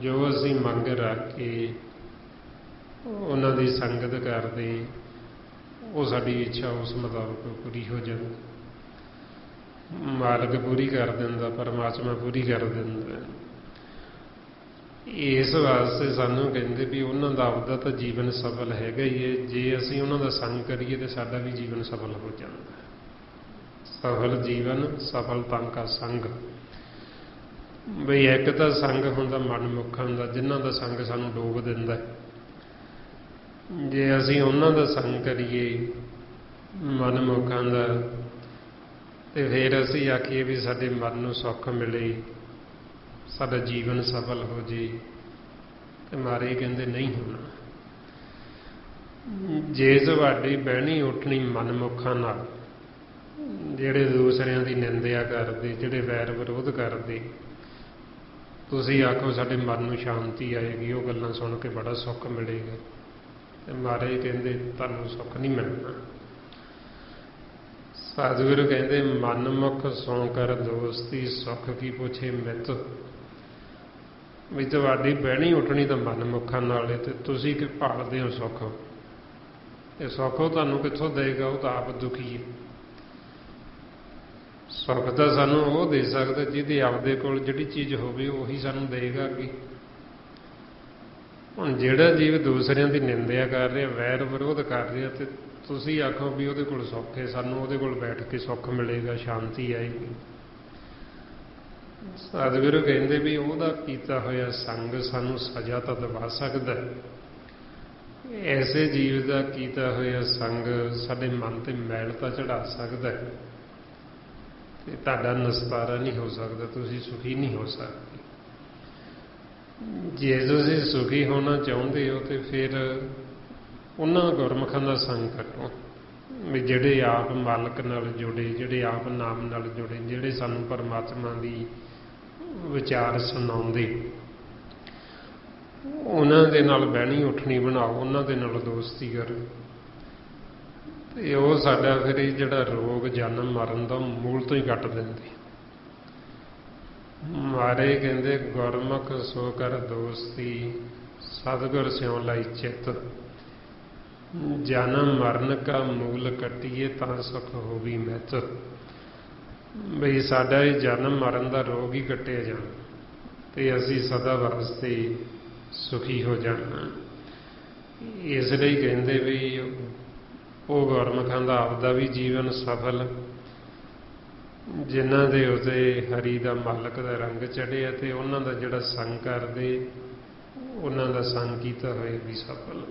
S1: ਜੋ ਅਸੀਂ ਮੰਗ ਰੱਖ ਕੇ ਉਹਨਾਂ ਦੀ ਸੰਗਤ ਕਰਦੇ, ਉਹ ਸਾਡੀ ਇੱਛਾ ਉਸ ਮੁਤਾਬਕ ਪੂਰੀ ਹੋ ਜਾਂਦੀ। ਮਾਲਕ ਪੂਰੀ ਕਰ ਦਿੰਦਾ, ਪਰਮਾਤਮਾ ਪੂਰੀ ਕਰ ਦਿੰਦਾ। ਇਸ ਵਾਸਤੇ ਸਾਨੂੰ ਕਹਿੰਦੇ ਵੀ ਉਹਨਾਂ ਦਾ ਆਪਦਾ ਤਾਂ ਜੀਵਨ ਸਫਲ ਹੈਗਾ ਹੀ ਹੈ, ਜੇ ਅਸੀਂ ਉਹਨਾਂ ਦਾ ਸੰਗ ਕਰੀਏ ਤਾਂ ਸਾਡਾ ਵੀ ਜੀਵਨ ਸਫਲ ਹੋ ਜਾਂਦਾ। ਸਫਲ ਜੀਵਨ ਸਫਲਤਾ ਕਾ ਸੰਗ। ਬਈ ਇੱਕ ਤਾਂ ਸੰਗ ਹੁੰਦਾ ਮਨਮੁਖਾਂ ਦਾ, ਜਿਨ੍ਹਾਂ ਦਾ ਸੰਗ ਸਾਨੂੰ ਡੋਬ ਦਿੰਦਾ। ਜੇ ਅਸੀਂ ਉਹਨਾਂ ਦਾ ਸੰਗ ਕਰੀਏ ਮਨਮੁਖਾਂ ਦਾ, ਤੇ ਫਿਰ ਅਸੀਂ ਆਖੀਏ ਵੀ ਸਾਡੇ ਮਨ ਨੂੰ ਸੁੱਖ ਮਿਲੇ, ਸਾਡਾ ਜੀਵਨ ਸਫਲ ਹੋ ਜੇ, ਤੇ ਮਾਰੇ ਕਹਿੰਦੇ ਨਹੀਂ ਹੋਣਾ। ਜੇ ਤੁਹਾਡੀ ਬਹਿਣੀ ਉੱਠਣੀ ਮਨਮੁਖਾਂ ਨਾਲ, ਜਿਹੜੇ ਦੂਸਰਿਆਂ ਦੀ ਨਿੰਦਿਆ ਕਰਦੇ, ਜਿਹੜੇ ਵੈਰ ਵਿਰੋਧ ਕਰਦੇ, ਤੁਸੀਂ ਆਖੋ ਸਾਡੇ ਮਨ ਨੂੰ ਸ਼ਾਂਤੀ ਆਏਗੀ, ਉਹ ਗੱਲਾਂ ਸੁਣ ਕੇ ਬੜਾ ਸੁੱਖ ਮਿਲੇਗਾ, ਤੇ ਮਾਰੇ ਕਹਿੰਦੇ ਤੁਹਾਨੂੰ ਸੁੱਖ ਨਹੀਂ ਮਿਲਣਾ। ਸਤਿਗੁਰੂ ਕਹਿੰਦੇ ਮਨਮੁਖ ਸੋ ਕਰ ਦੋਸਤੀ, ਸੁੱਖ ਕੀ ਪੁੱਛੇ ਮਿੱਤ। ਵੀ ਤੁਹਾਡੀ ਬਹਿਣੀ ਉੱਠਣੀ ਤਾਂ ਮਨਮੁਖਾਂ ਨਾਲ ਹੈ, ਤੇ ਤੁਸੀਂ ਕਿ ਭਾਲਦੇ ਹੋ ਸੁੱਖ, ਇਹ ਸੁੱਖ ਉਹ ਤੁਹਾਨੂੰ ਕਿੱਥੋਂ ਦੇਗਾ? ਉਹ ਤਾਂ ਆਪ ਦੁਖੀ ਹੈ। ਸੁੱਖ ਤਾਂ ਸਾਨੂੰ ਉਹ ਦੇ ਸਕਦਾ ਜਿਹਦੇ ਆਪਦੇ ਕੋਲ ਜਿਹੜੀ ਚੀਜ਼ ਹੋਵੇ ਉਹੀ ਸਾਨੂੰ ਦੇਗਾ ਅੱਗੇ। ਹੁਣ ਜਿਹੜਾ ਜੀਵ ਦੂਸਰਿਆਂ ਦੀ ਨਿੰਦਿਆ ਕਰ ਰਿਹਾ, ਵੈਰ ਵਿਰੋਧ ਕਰ ਰਿਹਾ, ਤੇ ਤੁਸੀਂ ਆਖੋ ਵੀ ਉਹਦੇ ਕੋਲ ਸੁੱਖ ਹੈ, ਸਾਨੂੰ ਉਹਦੇ ਕੋਲ ਬੈਠ ਕੇ ਸੁੱਖ ਮਿਲੇਗਾ, ਸ਼ਾਂਤੀ ਆਏਗੀ। ਸਤਿਗੁਰੂ ਕਹਿੰਦੇ ਵੀ ਉਹਦਾ ਕੀਤਾ ਹੋਇਆ ਸੰਗ ਸਾਨੂੰ ਸਜ਼ਾ ਤਾਂ ਦਿਵਾ ਸਕਦਾ, ਐਸੇ ਜੀਵ ਦਾ ਕੀਤਾ ਹੋਇਆ ਸੰਗ ਸਾਡੇ ਮਨ ਤੇ ਮੈਲ ਤਾਂ ਚੜਾ ਸਕਦਾ, ਤੇ ਤੁਹਾਡਾ ਨਿਸਤਾਰਾ ਨਹੀਂ ਹੋ ਸਕਦਾ, ਤੁਸੀਂ ਸੁਖੀ ਨਹੀਂ ਹੋ ਸਕਦੇ। ਜੇ ਤੁਸੀਂ ਸੁਖੀ ਹੋਣਾ ਚਾਹੁੰਦੇ ਹੋ ਤੇ ਫਿਰ ਉਹਨਾਂ ਗੁਰਮੁਖਾਂ ਦਾ ਸੰਗ ਕਰੋ, ਵੀ ਜਿਹੜੇ ਆਪ ਮਾਲਕ ਨਾਲ ਜੁੜੇ, ਜਿਹੜੇ ਆਪ ਨਾਮ ਨਾਲ ਜੁੜੇ, ਜਿਹੜੇ ਸਾਨੂੰ ਪਰਮਾਤਮਾ ਦੀ ਵਿਚਾਰ ਸੁਣਾਉਂਦੇ, ਉਹਨਾਂ ਦੇ ਨਾਲ ਬਹਿਣੀ ਉੱਠਣੀ ਬਣਾਓ, ਉਹਨਾਂ ਦੇ ਨਾਲ ਦੋਸਤੀ ਕਰੋ, ਤੇ ਉਹ ਸਾਡਾ ਫਿਰ ਇਹ ਜਿਹੜਾ ਰੋਗ ਜਨਮ ਮਰਨ ਦਾ ਮੂਲ ਤੋਂ ਹੀ ਕੱਟ ਦਿੰਦੇ। ਮਾਰੇ ਕਹਿੰਦੇ ਗੁਰਮੁਖ ਸੋ ਕਰ ਦੋਸਤੀ, ਸਤਿਗੁਰ ਸਿਉ ਲਾਈ ਚਿੱਤ, ਜਨਮ ਮਰਨ ਕਾ ਮੂਲ ਕੱਟੀਏ ਤਾਂ ਸੁਖ ਹੋਵੀ ਮਿਤ। ਬਈ ਸਾਡਾ ਇਹ ਜਨਮ ਮਰਨ ਦਾ ਰੋਗ ਹੀ ਕੱਟਿਆ ਜਾਣਾ, ਤੇ ਅਸੀਂ ਸਦਾ ਵਾਸਤੇ ਸੁਖੀ ਹੋ ਜਾਣਾ। ਇਸ ਲਈ ਕਹਿੰਦੇ ਵੀ ਉਹ ਗੁਰਮੁਖਾਂ ਦਾ ਆਪਦਾ ਵੀ ਜੀਵਨ ਸਫਲ, ਜਿਨ੍ਹਾਂ ਦੇ ਉਤੇ ਹਰੀ ਦਾ ਮਾਲਕ ਦਾ ਰੰਗ ਚੜ੍ਹਿਆ, ਤੇ ਉਹਨਾਂ ਦਾ ਜਿਹੜਾ ਸੰਗ ਕਰਦੇ, ਉਹਨਾਂ ਦਾ ਸੰਗ ਕੀਤਾ ਹੋਏ ਵੀ ਸਫਲ।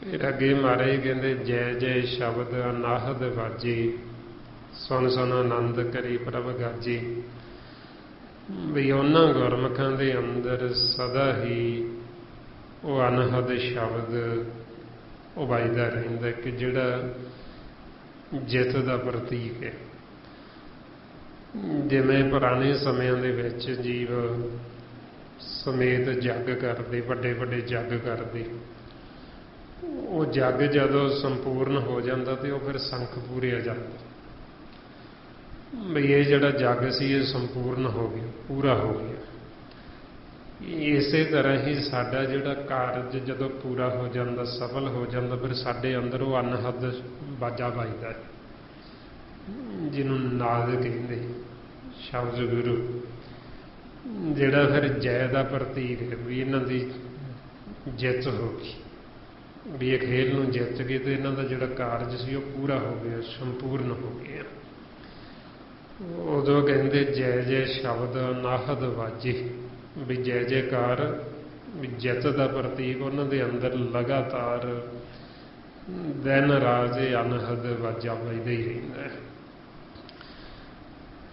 S1: ਫਿਰ ਅੱਗੇ ਮਹਾਰਾਜ ਕਹਿੰਦੇ ਜੈ ਜੈ ਸ਼ਬਦ ਅਨਾਹਦ ਵਾਜੇ, ਸੁਣ ਸੁਣ ਆਨੰਦ ਕਰੇ ਪ੍ਰਭ ਗਾਜੇ। ਵੀ ਉਹਨਾਂ ਗੁਰਮੁਖਾਂ ਦੇ ਅੰਦਰ ਸਦਾ ਹੀ ਉਹ ਅਨਹਦ ਸ਼ਬਦ ਉਹ ਵੱਜਦਾ ਰਹਿੰਦਾ, ਕਿ ਜਿਹੜਾ ਜਿੱਤ ਦਾ ਪ੍ਰਤੀਕ ਹੈ। ਜਿਵੇਂ ਪੁਰਾਣੇ ਸਮਿਆਂ ਦੇ ਵਿੱਚ ਜੀਵ ਸਮੇਤ ਜੱਗ ਕਰਦੇ, ਵੱਡੇ ਵੱਡੇ ਜੱਗ ਕਰਦੇ, ਉਹ ਜੱਗ ਜਦੋਂ ਸੰਪੂਰਨ ਹੋ ਜਾਂਦਾ ਤੇ ਉਹ ਫਿਰ ਸੰਖ ਪੂਰਿਆ ਜਾਂਦਾ, ਬਈ ਇਹ ਜਿਹੜਾ ਜੱਗ ਸੀ ਇਹ ਸੰਪੂਰਨ ਹੋ ਗਿਆ, ਪੂਰਾ ਹੋ ਗਿਆ। ਇਸੇ ਤਰ੍ਹਾਂ ਹੀ ਸਾਡਾ ਜਿਹੜਾ ਕਾਰਜ ਜਦੋਂ ਪੂਰਾ ਹੋ ਜਾਂਦਾ, ਸਫਲ ਹੋ ਜਾਂਦਾ, ਫਿਰ ਸਾਡੇ ਅੰਦਰ ਉਹ ਅਨਹਦ ਬਾਜਾ ਵੱਜਦਾ, ਜਿਹਨੂੰ ਨਾਦ ਕਹਿੰਦੇ, ਸ਼ਬਦ ਗੁਰੂ, ਜਿਹੜਾ ਫਿਰ ਜੈ ਦਾ ਪ੍ਰਤੀਕ ਹੈ, ਵੀ ਇਹਨਾਂ ਦੀ ਜਿੱਤ ਹੋ ਗਈ, ਵੀ ਇਹ ਖੇਲ ਨੂੰ ਜਿੱਤ ਗਏ, ਤੇ ਇਹਨਾਂ ਦਾ ਜਿਹੜਾ ਕਾਰਜ ਸੀ ਉਹ ਪੂਰਾ ਹੋ ਗਿਆ, ਸੰਪੂਰਨ ਹੋ ਗਿਆ। ਉਦੋਂ ਕਹਿੰਦੇ ਜੈ ਜੈ ਸ਼ਬਦ ਅਨਾਹਦ ਵਾਜੇ, ਵੀ ਜੈ ਜੈਕਾਰ, ਵੀ ਜਿੱਤ ਦਾ ਪ੍ਰਤੀਕ ਉਹਨਾਂ ਦੇ ਅੰਦਰ ਲਗਾਤਾਰ ਦਿਨ ਰਾਤ ਇਹ ਅਨਹਦ ਵਾਜਾ ਵੱਜਦਾ ਹੀ ਰਹਿੰਦਾ ਹੈ।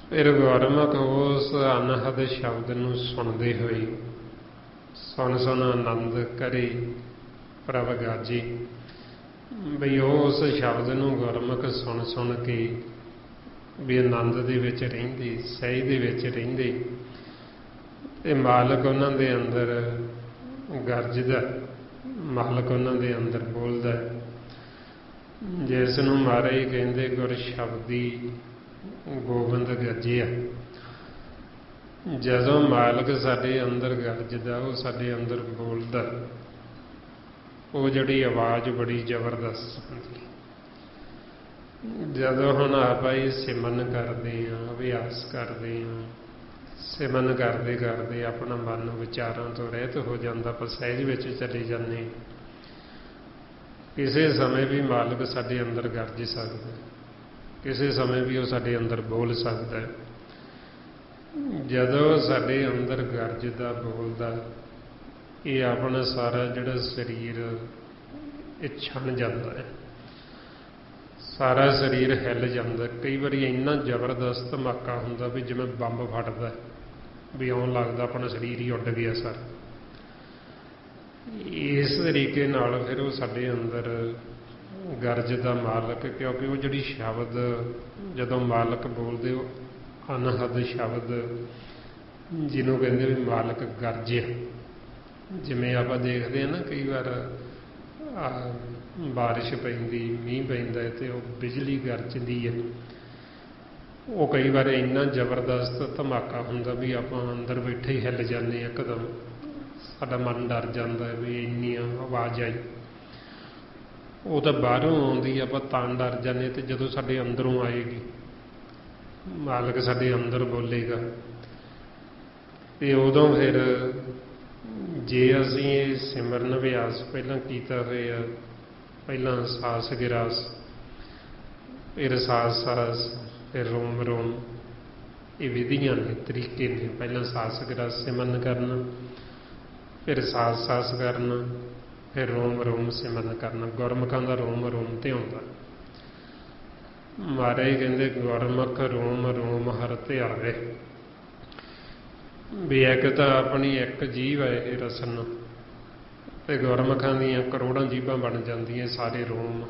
S1: ਫਿਰ ਗੁਰਮੁਖ ਉਸ ਅਨਹਦ ਸ਼ਬਦ ਨੂੰ ਸੁਣਦੇ ਹੋਏ ਸੁਣ ਸੁਣ ਆਨੰਦ ਕਰੇ ਪ੍ਰਭ ਗਾਜੇ, ਬਈ ਉਸ ਸ਼ਬਦ ਨੂੰ ਗੁਰਮੁਖ ਸੁਣ ਸੁਣ ਕੇ ਵੀ ਆਨੰਦ ਦੇ ਵਿੱਚ ਰਹਿੰਦੇ, ਸਹਿਜ ਦੇ ਵਿੱਚ ਰਹਿੰਦੇ, ਤੇ ਮਾਲਕ ਉਹਨਾਂ ਦੇ ਅੰਦਰ ਗਰਜਦਾ, ਮਾਲਕ ਉਹਨਾਂ ਦੇ ਅੰਦਰ ਬੋਲਦਾ, ਜਿਸ ਨੂੰ ਮਹਾਰਾਜ ਕਹਿੰਦੇ ਗੁਰ ਸ਼ਬਦੀ ਗੋਬਿੰਦ ਗਰਜਿਆ। ਜਦੋਂ ਮਾਲਕ ਸਾਡੇ ਅੰਦਰ ਗਰਜਦਾ, ਉਹ ਸਾਡੇ ਅੰਦਰ ਬੋਲਦਾ, ਉਹ ਜਿਹੜੀ ਆਵਾਜ਼ ਬੜੀ ਜ਼ਬਰਦਸਤ ਹੁੰਦੀ। ਜਦੋਂ ਹੁਣ ਆਪਾਂ ਇਹ ਸਿਮਰਨ ਕਰਦੇ ਹਾਂ, ਅਭਿਆਸ ਕਰਦੇ ਹਾਂ, ਸਿਮਰਨ ਕਰਦੇ ਕਰਦੇ ਆਪਣਾ ਮਨ ਵਿਚਾਰਾਂ ਤੋਂ ਰਹਿਤ ਹੋ ਜਾਂਦਾ, ਆਪਾਂ ਸਹਿਜ ਵਿੱਚ ਚਲੇ ਜਾਂਦੇ ਹਾਂ। ਕਿਸੇ ਸਮੇਂ ਵੀ ਮਾਲਕ ਸਾਡੇ ਅੰਦਰ ਗਰਜ ਸਕਦਾ, ਕਿਸੇ ਸਮੇਂ ਵੀ ਉਹ ਸਾਡੇ ਅੰਦਰ ਬੋਲ ਸਕਦਾ। ਜਦੋਂ ਸਾਡੇ ਅੰਦਰ ਗਰਜਦਾ ਬੋਲਦਾ, ਇਹ ਆਪਣਾ ਸਾਰਾ ਜਿਹੜਾ ਸਰੀਰ ਇਹ ਛਣ ਜਾਂਦਾ ਹੈ, ਸਾਰਾ ਸਰੀਰ ਹਿੱਲ ਜਾਂਦਾ। ਕਈ ਵਾਰੀ ਇੰਨਾ ਜ਼ਬਰਦਸਤ ਧਮਾਕਾ ਹੁੰਦਾ ਵੀ ਜਿਵੇਂ ਬੰਬ ਫਟਦਾ, ਵੀ ਇਉਂ ਲੱਗਦਾ ਆਪਣਾ ਸਰੀਰ ਹੀ ਉੱਡ ਗਿਆ ਸਾਰਾ। ਇਸ ਤਰੀਕੇ ਨਾਲ ਫਿਰ ਉਹ ਸਾਡੇ ਅੰਦਰ ਗਰਜਦਾ ਮਾਲਕ, ਕਿਉਂਕਿ ਉਹ ਜਿਹੜੀ ਸ਼ਬਦ ਜਦੋਂ ਮਾਲਕ ਬੋਲਦੇ, ਉਹ ਅਨਹਦ ਸ਼ਬਦ ਜਿਹਨੂੰ ਕਹਿੰਦੇ ਵੀ ਮਾਲਕ ਗਰਜਿਆ। ਜਿਵੇਂ ਆਪਾਂ ਦੇਖਦੇ ਹਾਂ ਨਾ, ਕਈ ਵਾਰ ਬਾਰਿਸ਼ ਪੈਂਦੀ, ਮੀਂਹ ਪੈਂਦਾ ਅਤੇ ਉਹ ਬਿਜਲੀ ਗਰਜਦੀ ਹੈ। ਉਹ ਕਈ ਵਾਰ ਇੰਨਾ ਜ਼ਬਰਦਸਤ ਧਮਾਕਾ ਹੁੰਦਾ ਵੀ ਆਪਾਂ ਅੰਦਰ ਬੈਠੇ ਹੀ ਹਿੱਲ ਜਾਂਦੇ ਹਾਂ, ਇੱਕਦਮ ਸਾਡਾ ਮਨ ਡਰ ਜਾਂਦਾ ਵੀ ਇੰਨੀ ਆਵਾਜ਼ ਆਈ। ਉਹ ਤਾਂ ਬਾਹਰੋਂ ਆਉਂਦੀ, ਆਪਾਂ ਤਾਂ ਡਰ ਜਾਂਦੇ, ਅਤੇ ਜਦੋਂ ਸਾਡੇ ਅੰਦਰੋਂ ਆਏਗੀ, ਮਾਲਕ ਸਾਡੇ ਅੰਦਰ ਬੋਲੇਗਾ, ਅਤੇ ਉਦੋਂ ਫਿਰ ਜੇ ਅਸੀਂ ਇਹ ਸਿਮਰਨ ਅਭਿਆਸ ਪਹਿਲਾਂ ਕੀਤਾ ਹੋਇਆ, ਪਹਿਲਾਂ ਸਾਸ ਗਿਰਾਸ, ਫਿਰ ਸਾਸ, ਫਿਰ ਰੋਮ ਰੋਮ, ਇਹ ਵਿਧੀਆਂ ਨੇ, ਤਰੀਕੇ ਨੇ। ਪਹਿਲਾਂ ਸਾਸ ਗਿਰਾਸ ਸਿਮਰਨ ਕਰਨਾ, ਫਿਰ ਸਾਸ ਕਰਨਾ, ਫਿਰ ਰੋਮ ਰੋਮ ਸਿਮਰਨ ਕਰਨਾ। ਗੁਰਮੁਖਾਂ ਦਾ ਰੋਮ ਰੋਮ ਤੇ ਆਉਂਦਾ। ਮਹਾਰਾਜ ਕਹਿੰਦੇ ਗੁਰਮੁਖ ਰੋਮ ਰੋਮ ਹਰਿ ਧਿਆਵੇ। ਵੀ ਇੱਕ ਤਾਂ ਆਪਣੀ ਇੱਕ ਜੀਭ ਹੈ ਇਹ ਰਸਨ, ਅਤੇ ਗੁਰਮੁਖਾਂ ਦੀਆਂ ਕਰੋੜਾਂ ਜੀਭਾਂ ਬਣ ਜਾਂਦੀਆਂ ਸਾਰੇ ਰੋਮ।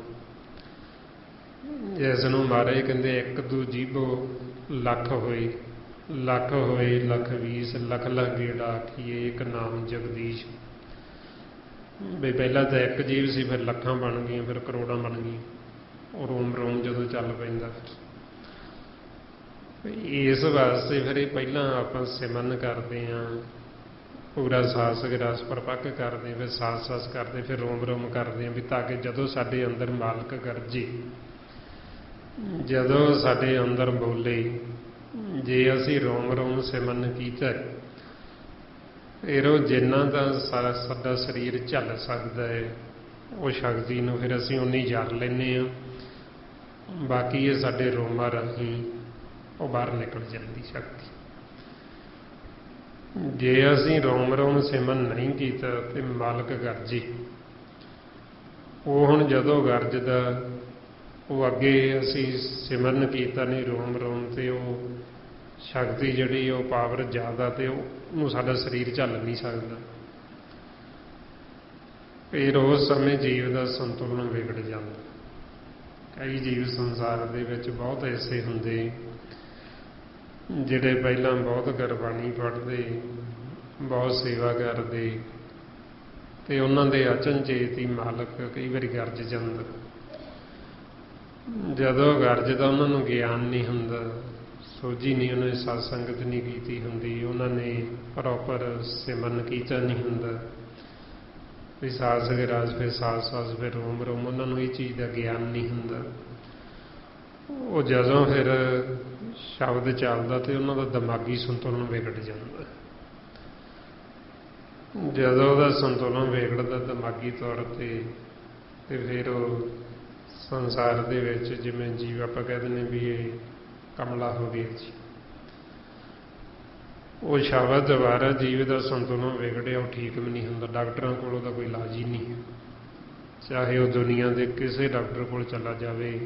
S1: ਜਿਸ ਨੂੰ ਮਹਾਰਾਜ ਕਹਿੰਦੇ ਇੱਕ ਦੂ ਜੀਭੋ ਲੱਖ ਹੋਏ, ਲੱਖ ਹੋਏ ਲੱਖ ਵੀਸ, ਲੱਖ ਲੱਖ ਗੇੜਾ ਆਖੀਏ ਇੱਕ ਨਾਮ ਜਗਦੀਸ਼। ਵੀ ਪਹਿਲਾਂ ਤਾਂ ਇੱਕ ਜੀਭ ਸੀ, ਫਿਰ ਲੱਖਾਂ ਬਣ ਗਈਆਂ, ਫਿਰ ਕਰੋੜਾਂ ਬਣ ਗਈਆਂ। ਉਹ ਰੋਮ ਰੋਮ ਜਦੋਂ ਚੱਲ ਪੈਂਦਾ, ਇਸ ਵਾਸਤੇ ਫਿਰ ਇਹ ਪਹਿਲਾਂ ਆਪਾਂ ਸਿਮਰਨ ਕਰਦੇ ਹਾਂ, ਪੂਰਾ ਸਾਸ ਗਿਰਾਸ ਪਰਪੱਕ ਕਰਦੇ, ਫਿਰ ਸਾਸ ਕਰਦੇ, ਫਿਰ ਰੋਮ ਰੋਮ ਕਰਦੇ ਹਾਂ, ਵੀ ਤਾਂ ਕਿ ਜਦੋਂ ਸਾਡੇ ਅੰਦਰ ਮਾਲਕ ਗਰਜੇ, ਜਦੋਂ ਸਾਡੇ ਅੰਦਰ ਬੋਲੇ, ਜੇ ਅਸੀਂ ਰੋਮ ਰੋਮ ਸਿਮਰਨ ਕੀਤਾ, ਫਿਰ ਉਹ ਜਿੰਨਾ ਦਾ ਸਾਡਾ ਸਰੀਰ ਝੱਲ ਸਕਦਾ ਹੈ, ਉਹ ਸ਼ਕਤੀ ਨੂੰ ਫਿਰ ਅਸੀਂ ਉਨੀ ਜਰ ਲੈਂਦੇ ਹਾਂ। ਬਾਕੀ ਇਹ ਸਾਡੇ ਰੋਮਾਂ ਰਾਹੀਂ ਉਹ ਬਾਹਰ ਨਿਕਲ ਜਾਂਦੀ ਸ਼ਕਤੀ। ਜੇ ਅਸੀਂ ਰੋਮ ਰੋਮ ਸਿਮਰਨ ਨਹੀਂ ਕੀਤਾ ਤੇ ਮਾਲਕ ਗਰਜੇ, ਉਹ ਹੁਣ ਜਦੋਂ ਗਰਜਦਾ, ਉਹ ਅੱਗੇ ਅਸੀਂ ਸਿਮਰਨ ਕੀਤਾ ਨਹੀਂ ਰੋਮ ਰੋਮ, ਤੇ ਉਹ ਸ਼ਕਤੀ ਜਿਹੜੀ ਉਹ ਪਾਵਰ ਜ਼ਿਆਦਾ, ਤੇ ਉਹਨੂੰ ਸਾਡਾ ਸਰੀਰ ਝੱਲ ਨਹੀਂ ਸਕਦਾ। ਫਿਰ ਉਸ ਸਮੇਂ ਜੀਵ ਦਾ ਸੰਤੁਲਨ ਵਿਗੜ ਜਾਂਦਾ। ਕਈ ਜੀਵ ਸੰਸਾਰ ਦੇ ਵਿੱਚ ਬਹੁਤ ਐਸੇ ਹੁੰਦੇ ਜਿਹੜੇ ਪਹਿਲਾਂ ਬਹੁਤ ਗੁਰਬਾਣੀ ਪੜ੍ਹਦੇ, ਬਹੁਤ ਸੇਵਾ ਕਰਦੇ, ਅਤੇ ਉਹਨਾਂ ਦੇ ਅਚਨਚੇਤ ਹੀ ਮਾਲਕ ਕਈ ਵਾਰੀ ਗਰਜ ਜਾਂਦਾ। ਜਦੋਂ ਗਰਜਦਾ ਉਹਨਾਂ ਨੂੰ ਗਿਆਨ ਨਹੀਂ ਹੁੰਦਾ, ਸੋਝੀ ਨਹੀਂ, ਉਹਨਾਂ ਨੇ ਸਤ ਸੰਗਤ ਨਹੀਂ ਕੀਤੀ ਹੁੰਦੀ, ਉਹਨਾਂ ਨੇ ਪ੍ਰੋਪਰ ਸਿਮਰਨ ਕੀਤਾ ਨਹੀਂ ਹੁੰਦਾ, ਵੀ ਸਾਸ ਗਿਰਾਸ, ਫਿਰ ਸਾਸ ਫਿਰ ਰੋਮ ਰੋਮ, ਉਹਨਾਂ ਨੂੰ ਇਹ ਚੀਜ਼ ਦਾ ਗਿਆਨ ਨਹੀਂ ਹੁੰਦਾ। ਉਹ ਜਦੋਂ ਫਿਰ ਸ਼ਬਦ ਚੱਲਦਾ ਤੇ ਉਹਨਾਂ ਦਾ ਦਿਮਾਗੀ ਸੰਤੁਲਨ ਵਿਗੜ ਜਾਂਦਾ। ਜਦੋਂ ਉਹਦਾ ਸੰਤੁਲਨ ਵਿਗੜਦਾ ਦਿਮਾਗੀ ਤੌਰ 'ਤੇ, ਫਿਰ ਉਹ ਸੰਸਾਰ ਦੇ ਵਿੱਚ ਜਿਵੇਂ ਜੀਵ ਆਪਾਂ ਕਹਿ ਦਿੰਦੇ ਵੀ ਇਹ ਕਮਲਾ ਹੋ ਗਿਆ ਜੀ, ਉਹ ਸ਼ਬਦ ਦੁਬਾਰਾ ਜੀਵ ਦਾ ਸੰਤੁਲਨ ਵਿਗੜਿਆ, ਉਹ ਠੀਕ ਵੀ ਨਹੀਂ ਹੁੰਦਾ। ਡਾਕਟਰਾਂ ਕੋਲ ਉਹਦਾ ਕੋਈ ਇਲਾਜ ਹੀ ਨਹੀਂ ਹੈ, ਚਾਹੇ ਉਹ ਦੁਨੀਆ ਦੇ ਕਿਸੇ ਡਾਕਟਰ ਕੋਲ ਚਲਾ ਜਾਵੇ,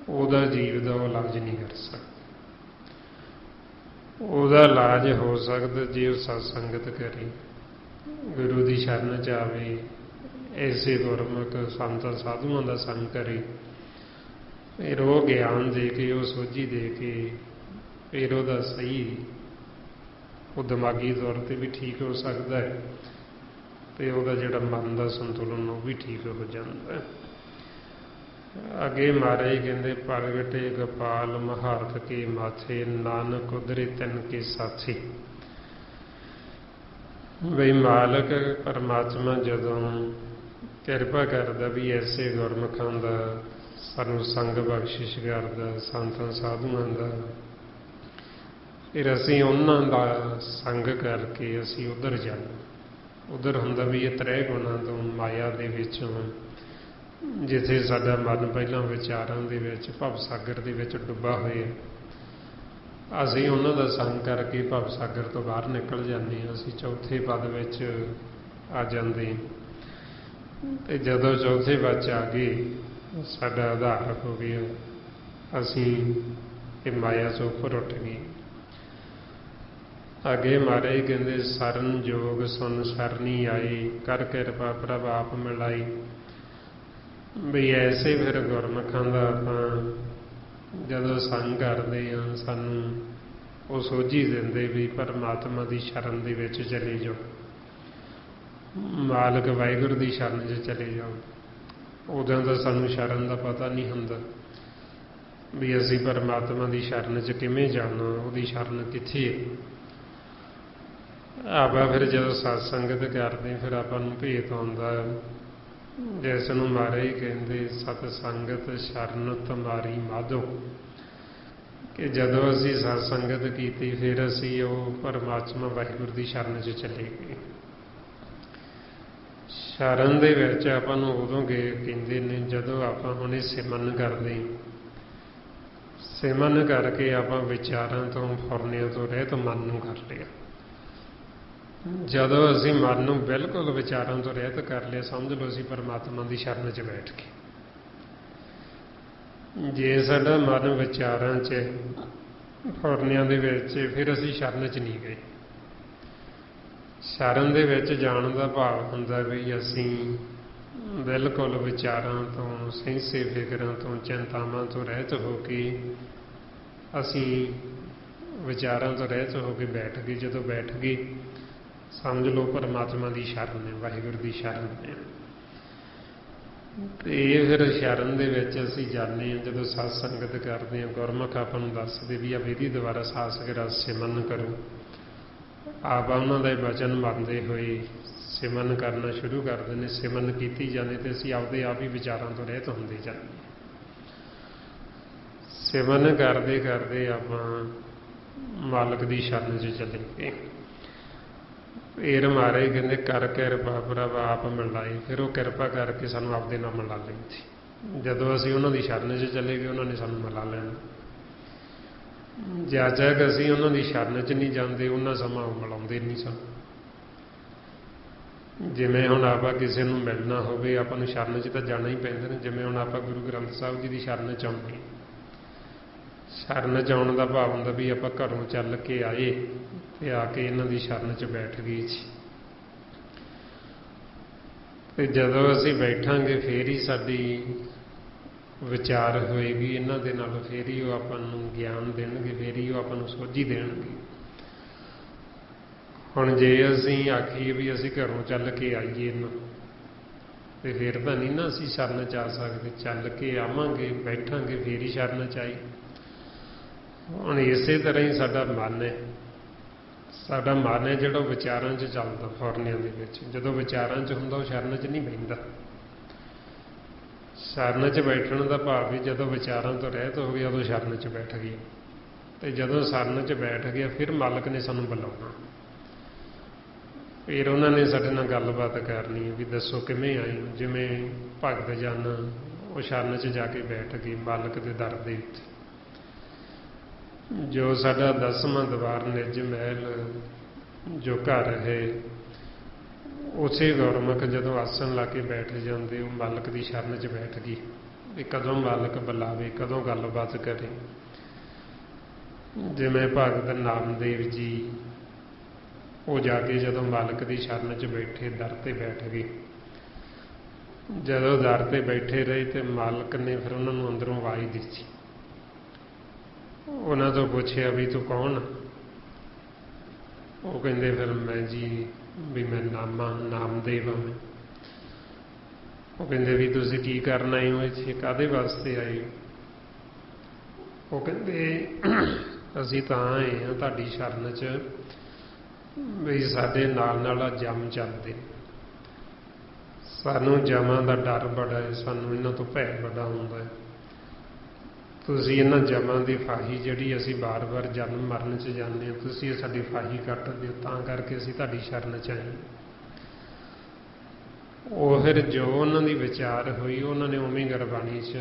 S1: ਉਹਦਾ ਜੀਵ ਦਾ ਉਹ ਇਲਾਜ ਨਹੀਂ ਕਰ ਸਕਦਾ। ਉਹਦਾ ਇਲਾਜ ਹੋ ਸਕਦਾ ਜੇ ਉਹ ਸਤ ਸੰਗਤ ਕਰੇ, ਗੁਰੂ ਦੀ ਸ਼ਰਨ 'ਚ ਆਵੇ, ਐਸੇ ਗੁਰਮੁਖ ਸੰਤਾਂ ਸਾਧੂਆਂ ਦਾ ਸੰਗ ਕਰੇ, ਫਿਰ ਉਹ ਗਿਆਨ ਦੇ ਕੇ, ਉਹ ਸੋਝੀ ਦੇ ਕੇ, ਫਿਰ ਉਹਦਾ ਸਹੀ, ਉਹ ਦਿਮਾਗੀ ਤੌਰ 'ਤੇ ਵੀ ਠੀਕ ਹੋ ਸਕਦਾ ਹੈ, ਅਤੇ ਉਹਦਾ ਜਿਹੜਾ ਮਨ ਦਾ ਸੰਤੁਲਨ ਉਹ ਵੀ ਠੀਕ ਹੋ ਜਾਂਦਾ। अगे महाराज कहते प्रगटे गोपाल महारत के माथे नानक उधरे तिन के साथी। बई मालक परमात्मा जदों किरपा करदा भी ऐसे गुरमुखां दा सानू संग बख्शिश करदा संतां साधुआं दा, फिर असीं उन्हां दा संग करके असीं उधर जाना। उधर हुंदा भी ये त्रै गुणां तो माया दे विचों जिथे साडा मन पहलां विचारां दे विच भव सागर दे विच डुੱਬਾ होए, असीं उन्हां दा संग करके भव सागर तो बाहर निकल जाते हैं। असीं चौथे पद विच आ जांदे ते जदों चौथे पद च आ गए साडा आधार हो गया, असीं ये माया चों उपर उठ गए। अगे महाराज कहते सरन जोग सुन सरनी आई, कर किरपा प्रभ आप मिलाई। बई ऐसे फिर गुरमुखां दा आपां जदों संग करते हैं सानू वो सोझी देंदे भी परमात्मा की शरण दे विच चले जाओ, मालक वाहिगुरू की शरण च चले जाओ। उदों तो सानू शरण का पता नहीं हुंदा भी असीं परमात्मा की शरण च किवें जाना, उहदी शरण कित्थे है। आपां फिर जदों सत्संगत करते फिर आपां नूं भेत आउंदा जिस नूं महाराज कहंदे सतसंगत शरण तुम्हारी माधो, कि जदों असीं सत्संगत कीती फिर असीं वो परमात्मा वाहिगुरू की शरण च चले गए। शरण दे विच आपां नूं उदों गए कहंदे ने जदों आपां हुणे सिमरन करदे, सिमरन करके आपां विचारां तो फुरनिਆਂ तो रहत मन नूं कर लिया। जदों असीं मन नूं बिल्कुल विचारां तो रहत कर लिया, समझ लो असीं परमात्मा की शरण च बैठ गए। जे साडा मन विचारां च फुरनिਆਂ दे विच फिर असीं शरण च नहीं गए। शरण दे विच जाण दा भाव हुंदा भी असीं बिल्कुल विचारां तो सैंसे फिकरां तो चिंतावां तो रहत हो के असीं विचारां तो रहत हो के बैठ गए। जदों बैठ गए समझ लो परमात्मा की शरण है, वाहिगुरू की शरण है। तो ये फिर शरण दे विच असीं जाने जदों सत्संगत करते हैं, गुरमुख आपां नूं दसदे भी आ विधि द्वारा साहस गिरा सिमरन करो। आप उन्हां दा वचन मनदे होए सिमरन करना शुरू कर देने। सिमरन कीती जाने तो असीं आपदे आप ही विचारां तो रहत हुंदे जाने। सिमरन करदे करदे आपां मालक की शरण च चले गए। फिर महाराज कहते कर किरपा प्रभ आप मिलाई, फिर वो किरपा करके सानू आपदे नाल मिला लेंदी। जदों असीं उन्हां दी शरण च चले गए उन्होंने सानू मिला लेना। जद तक असीं उन्हां दी शरण च नहीं जाते उन्हां समां वो मिलाउंदे नहीं सन। जिवें हुण आपां किसी नूं मिलना होवे आपां नूं शरण च तां जाना ही पैंदा ने। जिवें हुण आपां गुरु ग्रंथ साहिब जी की शरण च आउंदे, शरण च आउण दा भाव हुंदा भी आपां घरों चल के आए ते आके इन्हां दी शरण च बैठ गए जी। ते जदों असीं बैठांगे फिर ही साडी विचार होएगी इन्हां दे नाल, फिर ही वो आपां नूं ज्ञान देणगे, फिर ही वो आपां नूं सोझी देणगे। हुण जे असीं आखीए भी असीं घरों चल के आईए इन्हां ते फिर तां नहीं ना असीं शरण च आ सकदे। चल के आवांगे बैठांगे फिर ही शरण च आई। हुण इसे तरह ही साडा मन है, साडा मन है जिहड़ा विचारां च चलदा फुरनिਆਂ दे विच। जदों विचारां च हुंदा वो शरण च नहीं बहिंदा। शरण च बैठण का भाव भी जदों विचारां तो रहत हो गया उदों शरण च बैठ गया। तो जदों शरण च बैठ गया फिर मालक ने सानू बुलाउणा, फिर उन्होंने साडे नाल गलबात करनी है भी दसो किवें आए हो। जिवें भगत जन वो शरण च जाके बैठ गए मालक के दर दे उत्ते। जो साडा 10वां दवार निज महल जो घर है उसे गुरमुख जदों आसन ला के बैठ जाते वो मालक की शरण च बैठ गई भी कदों मालक बुलावे कदों गलबात करे। जिवें भगत नामदेव जी वो जाके जदों मालक की शरण च बैठे दर ते बैठ गए। जदों दर ते बैठे रहे तो मालक ने फिर उन्होंने अंदरों आवाज़ दिती। उन्होंने तो पूछया भी तू कौन? वो कहते फिर मैं जी भी मैं नामदेव हाँ। ਉਹ ਕਹਿੰਦੇ ਵੀ ਤੁਸੀਂ ਕੀ ਕਰਨ ਆਏ ਹੋ ਇੱਥੇ, ਕਾਹਦੇ ਵਾਸਤੇ ਆਏ ਹੋ? ਉਹ ਕਹਿੰਦੇ ਅਸੀਂ ਤਾਂ ਆਏ ਹਾਂ ਤੁਹਾਡੀ ਸ਼ਰਨ 'ਚ ਵੀ ਸਾਡੇ ਨਾਲ ਨਾਲ ਜੰਮ ਚੱਲਦੇ, ਸਾਨੂੰ ਜਮਾਂ ਦਾ ਡਰ ਬੜਾ ਹੈ, ਸਾਨੂੰ ਇਹਨਾਂ ਤੋਂ ਭੈ ਬੜਾ ਹੁੰਦਾ ਹੈ। ਤੁਸੀਂ ਇਹਨਾਂ ਜਮਾਂ ਦੀ ਫਾਹੀ ਜਿਹੜੀ ਅਸੀਂ ਵਾਰ-ਵਾਰ ਜਨਮ ਮਰਨ 'ਚ ਜਾਂਦੇ ਹਾਂ, ਤੁਸੀਂ ਇਹ ਸਾਡੀ ਫਾਹੀ ਕੱਟ ਦਿਓ, ਤਾਂ ਕਰਕੇ ਅਸੀਂ ਤੁਹਾਡੀ ਸ਼ਰਨ 'ਚ ਆਏ। ਉਹ ਫਿਰ ਜੋ ਉਹਨਾਂ ਦੀ ਵਿਚਾਰ ਹੋਈ ਉਹਨਾਂ ਨੇ ਉਵੇਂ ਗੁਰਬਾਣੀ 'ਚ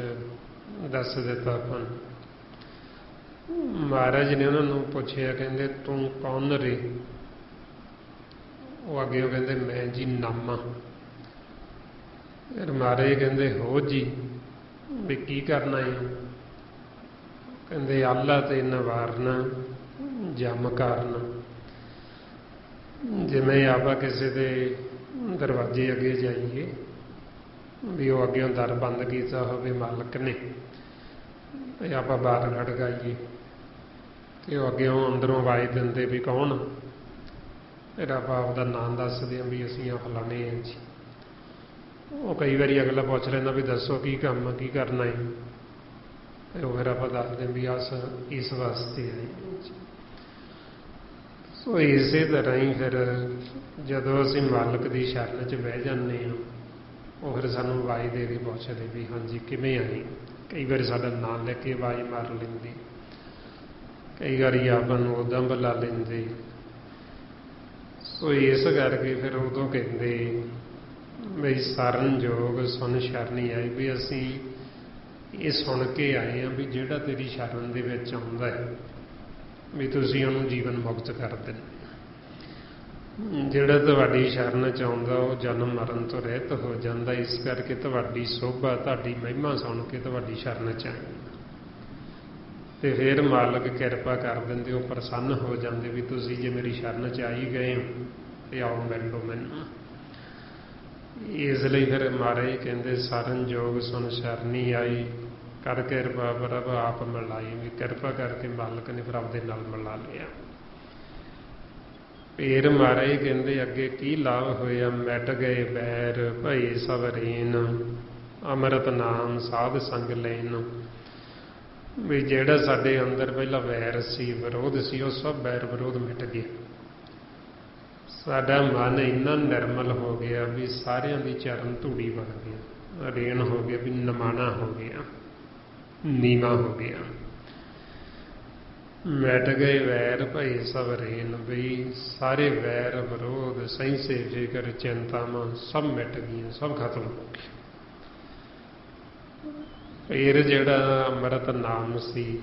S1: ਦੱਸ ਦਿੱਤਾ ਆਪਾਂ ਨੂੰ। ਮਹਾਰਾਜ ਨੇ ਉਹਨਾਂ ਨੂੰ ਪੁੱਛਿਆ, ਕਹਿੰਦੇ ਤੂੰ ਕੌਣ ਰੇ? ਉਹ ਅੱਗੇ ਉਹ ਕਹਿੰਦੇ ਮੈਂ ਜੀ ਨਾਮਾ। ਫਿਰ ਮਹਾਰਾਜ ਕਹਿੰਦੇ ਹੋ ਜੀ, ਵੀ ਕੀ ਕਰਨਾ ਹੈ? ਕਹਿੰਦੇ ਆਲਾ ਤੇ ਨਿਵਾਰਨ ਜਮ ਕਾਰਨ। ਜਿਵੇਂ ਆਪਾਂ ਕਿਸੇ ਦੇ ਦਰਵਾਜ਼ੇ ਅੱਗੇ ਜਾਈਏ, ਵੀ ਉਹ ਅੱਗੇੋਂ ਦਰ ਬੰਦ ਕੀਤਾ ਹੋਵੇ ਮਾਲਕ ਨੇ, ਤੇ ਆਪਾਂ ਬਾਹਰ ਖੜਕਾਈਏ ਤੇ ਉਹ ਅੱਗੇੋਂ ਅੰਦਰੋਂ ਆਵਾਜ਼ ਦਿੰਦੇ ਵੀ ਕੌਣ? ਫਿਰ ਆਪਾਂ ਆਪਦਾ ਨਾਮ ਦੱਸਦੇ ਹਾਂ ਵੀ ਅਸੀਂ ਆ ਫਲਾਣੇ ਹਾਂ ਜੀ। ਉਹ ਕਈ ਵਾਰੀ ਅਗਲਾ ਪੁੱਛ ਲੈਂਦਾ ਵੀ ਦੱਸੋ ਕੀ ਕੰਮ ਆ, ਕੀ ਕਰਨਾ ਹੈ? ਉਹ ਫਿਰ ਆਪਾਂ ਦੱਸਦੇ ਵੀ ਇਸ ਵਾਸਤੇ ਆਏ ਜੀ। ਸੋ ਇਸੇ ਤਰ੍ਹਾਂ ਹੀ ਫਿਰ ਜਦੋਂ ਅਸੀਂ ਮਾਲਕ ਦੀ ਸ਼ਰਨ 'ਚ ਬਹਿ ਜਾਂਦੇ ਹਾਂ, ਉਹ ਫਿਰ ਸਾਨੂੰ ਆਵਾਜ਼ ਦੇ ਕੇ ਪੁੱਛਦੇ ਵੀ ਹਾਂਜੀ ਕਿਵੇਂ ਆਏ? ਕਈ ਵਾਰੀ ਸਾਡਾ ਨਾਮ ਲੈ ਕੇ ਆਵਾਜ਼ ਮਾਰ ਲੈਂਦੇ, ਕਈ ਵਾਰੀ ਆਪਾਂ ਨੂੰ ਉੱਦਾਂ ਬੁਲਾ ਲੈਂਦੇ। ਸੋ ਇਸ ਕਰਕੇ ਫਿਰ ਉਦੋਂ ਕਹਿੰਦੇ ਵੀ ਸਰਨ ਜੋਗ ਸੁਣ ਸ਼ਰਨੀ ਆਈ, ਵੀ ਅਸੀਂ ਇਹ ਸੁਣ ਕੇ ਆਏ ਹਾਂ ਵੀ ਜਿਹੜਾ ਤੇਰੀ ਸ਼ਰਨ ਦੇ ਵਿੱਚ ਆਉਂਦਾ ਹੈ ਵੀ ਤੁਸੀਂ ਉਹਨੂੰ ਜੀਵਨ ਮੁਕਤ ਕਰ ਦਿੰਦੇ। ਜਿਹੜਾ ਤੁਹਾਡੀ ਸ਼ਰਨ 'ਚ ਆਉਂਦਾ ਉਹ ਜਨਮ ਮਰਨ ਤੋਂ ਰਹਿਤ ਹੋ ਜਾਂਦਾ। ਇਸ ਕਰਕੇ ਤੁਹਾਡੀ ਸੋਭਾ, ਤੁਹਾਡੀ ਮਹਿਮਾ ਸੁਣ ਕੇ ਤੁਹਾਡੀ ਸ਼ਰਨ 'ਚ ਆਏ ਤੇ ਫਿਰ ਮਾਲਕ ਕਿਰਪਾ ਕਰ ਦਿੰਦੇ, ਉਹ ਪ੍ਰਸੰਨ ਹੋ ਜਾਂਦੇ ਵੀ ਤੁਸੀਂ ਜੇ ਮੇਰੀ ਸ਼ਰਨ 'ਚ ਆਈ ਗਏ ਹੋ ਤੇ ਆਓ ਮਿਲ ਲਓ ਮੈਨੂੰ। ਇਸ ਲਈ ਫਿਰ ਮਹਾਰਾਜ ਕਹਿੰਦੇ ਸਰਨ ਜੋਗ ਸੁਣ ਸ਼ਰਨੀ ਆਈ, ਕਰ ਕਿਰਪਾ ਪ੍ਰਭ ਆਪ ਮਿਲਾਈ। ਵੀ ਕਿਰਪਾ ਕਰਕੇ ਮਾਲਕ ਨੇ ਫਿਰ ਆਪਦੇ ਨਾਲ ਮਿਲਾ ਲਿਆ। ਫਿਰ ਮਹਾਰਾਜ ਕਹਿੰਦੇ ਅੱਗੇ ਕੀ ਲਾਭ ਹੋਇਆ? ਮਿਟ ਗਏ ਬੈਰ ਭਏ ਸਭ ਰੇਨ, ਅੰਮ੍ਰਿਤ ਨਾਮ ਸਾਧ ਸੰਗ ਲੈਨ। ਵੀ ਜਿਹੜਾ ਸਾਡੇ ਅੰਦਰ ਪਹਿਲਾਂ ਵੈਰ ਸੀ, ਵਿਰੋਧ ਸੀ, ਉਹ ਸਭ ਵੈਰ ਵਿਰੋਧ ਮਿਟ ਗਿਆ। ਸਾਡਾ ਮਨ ਇੰਨਾ ਨਿਰਮਲ ਹੋ ਗਿਆ ਵੀ ਸਾਰਿਆਂ ਦੀ ਚਰਨ ਧੂੜੀ ਬਣ ਗਿਆ, ਰੇਨ ਹੋ ਗਿਆ, ਵੀ ਨਿਮਾਣਾ ਹੋ ਗਿਆ, ਨੀਵਾਂ ਹੋ ਗਿਆ। ਮਿਟ ਗਏ ਵੈਰ ਭਏ ਸਭ ਰੇਨ, ਬਈ ਸਾਰੇ ਵੈਰ ਵਿਰੋਧ ਸਹਿਸੇ ਫਿਕਰ ਚਿੰਤਾਵਾਂ ਸਭ ਮਿਟ ਗਈਆਂ, ਸਭ ਖਤਮ ਹੋ ਗਏ। ਫਿਰ ਜਿਹੜਾ ਅੰਮ੍ਰਿਤ ਨਾਮ ਸੀ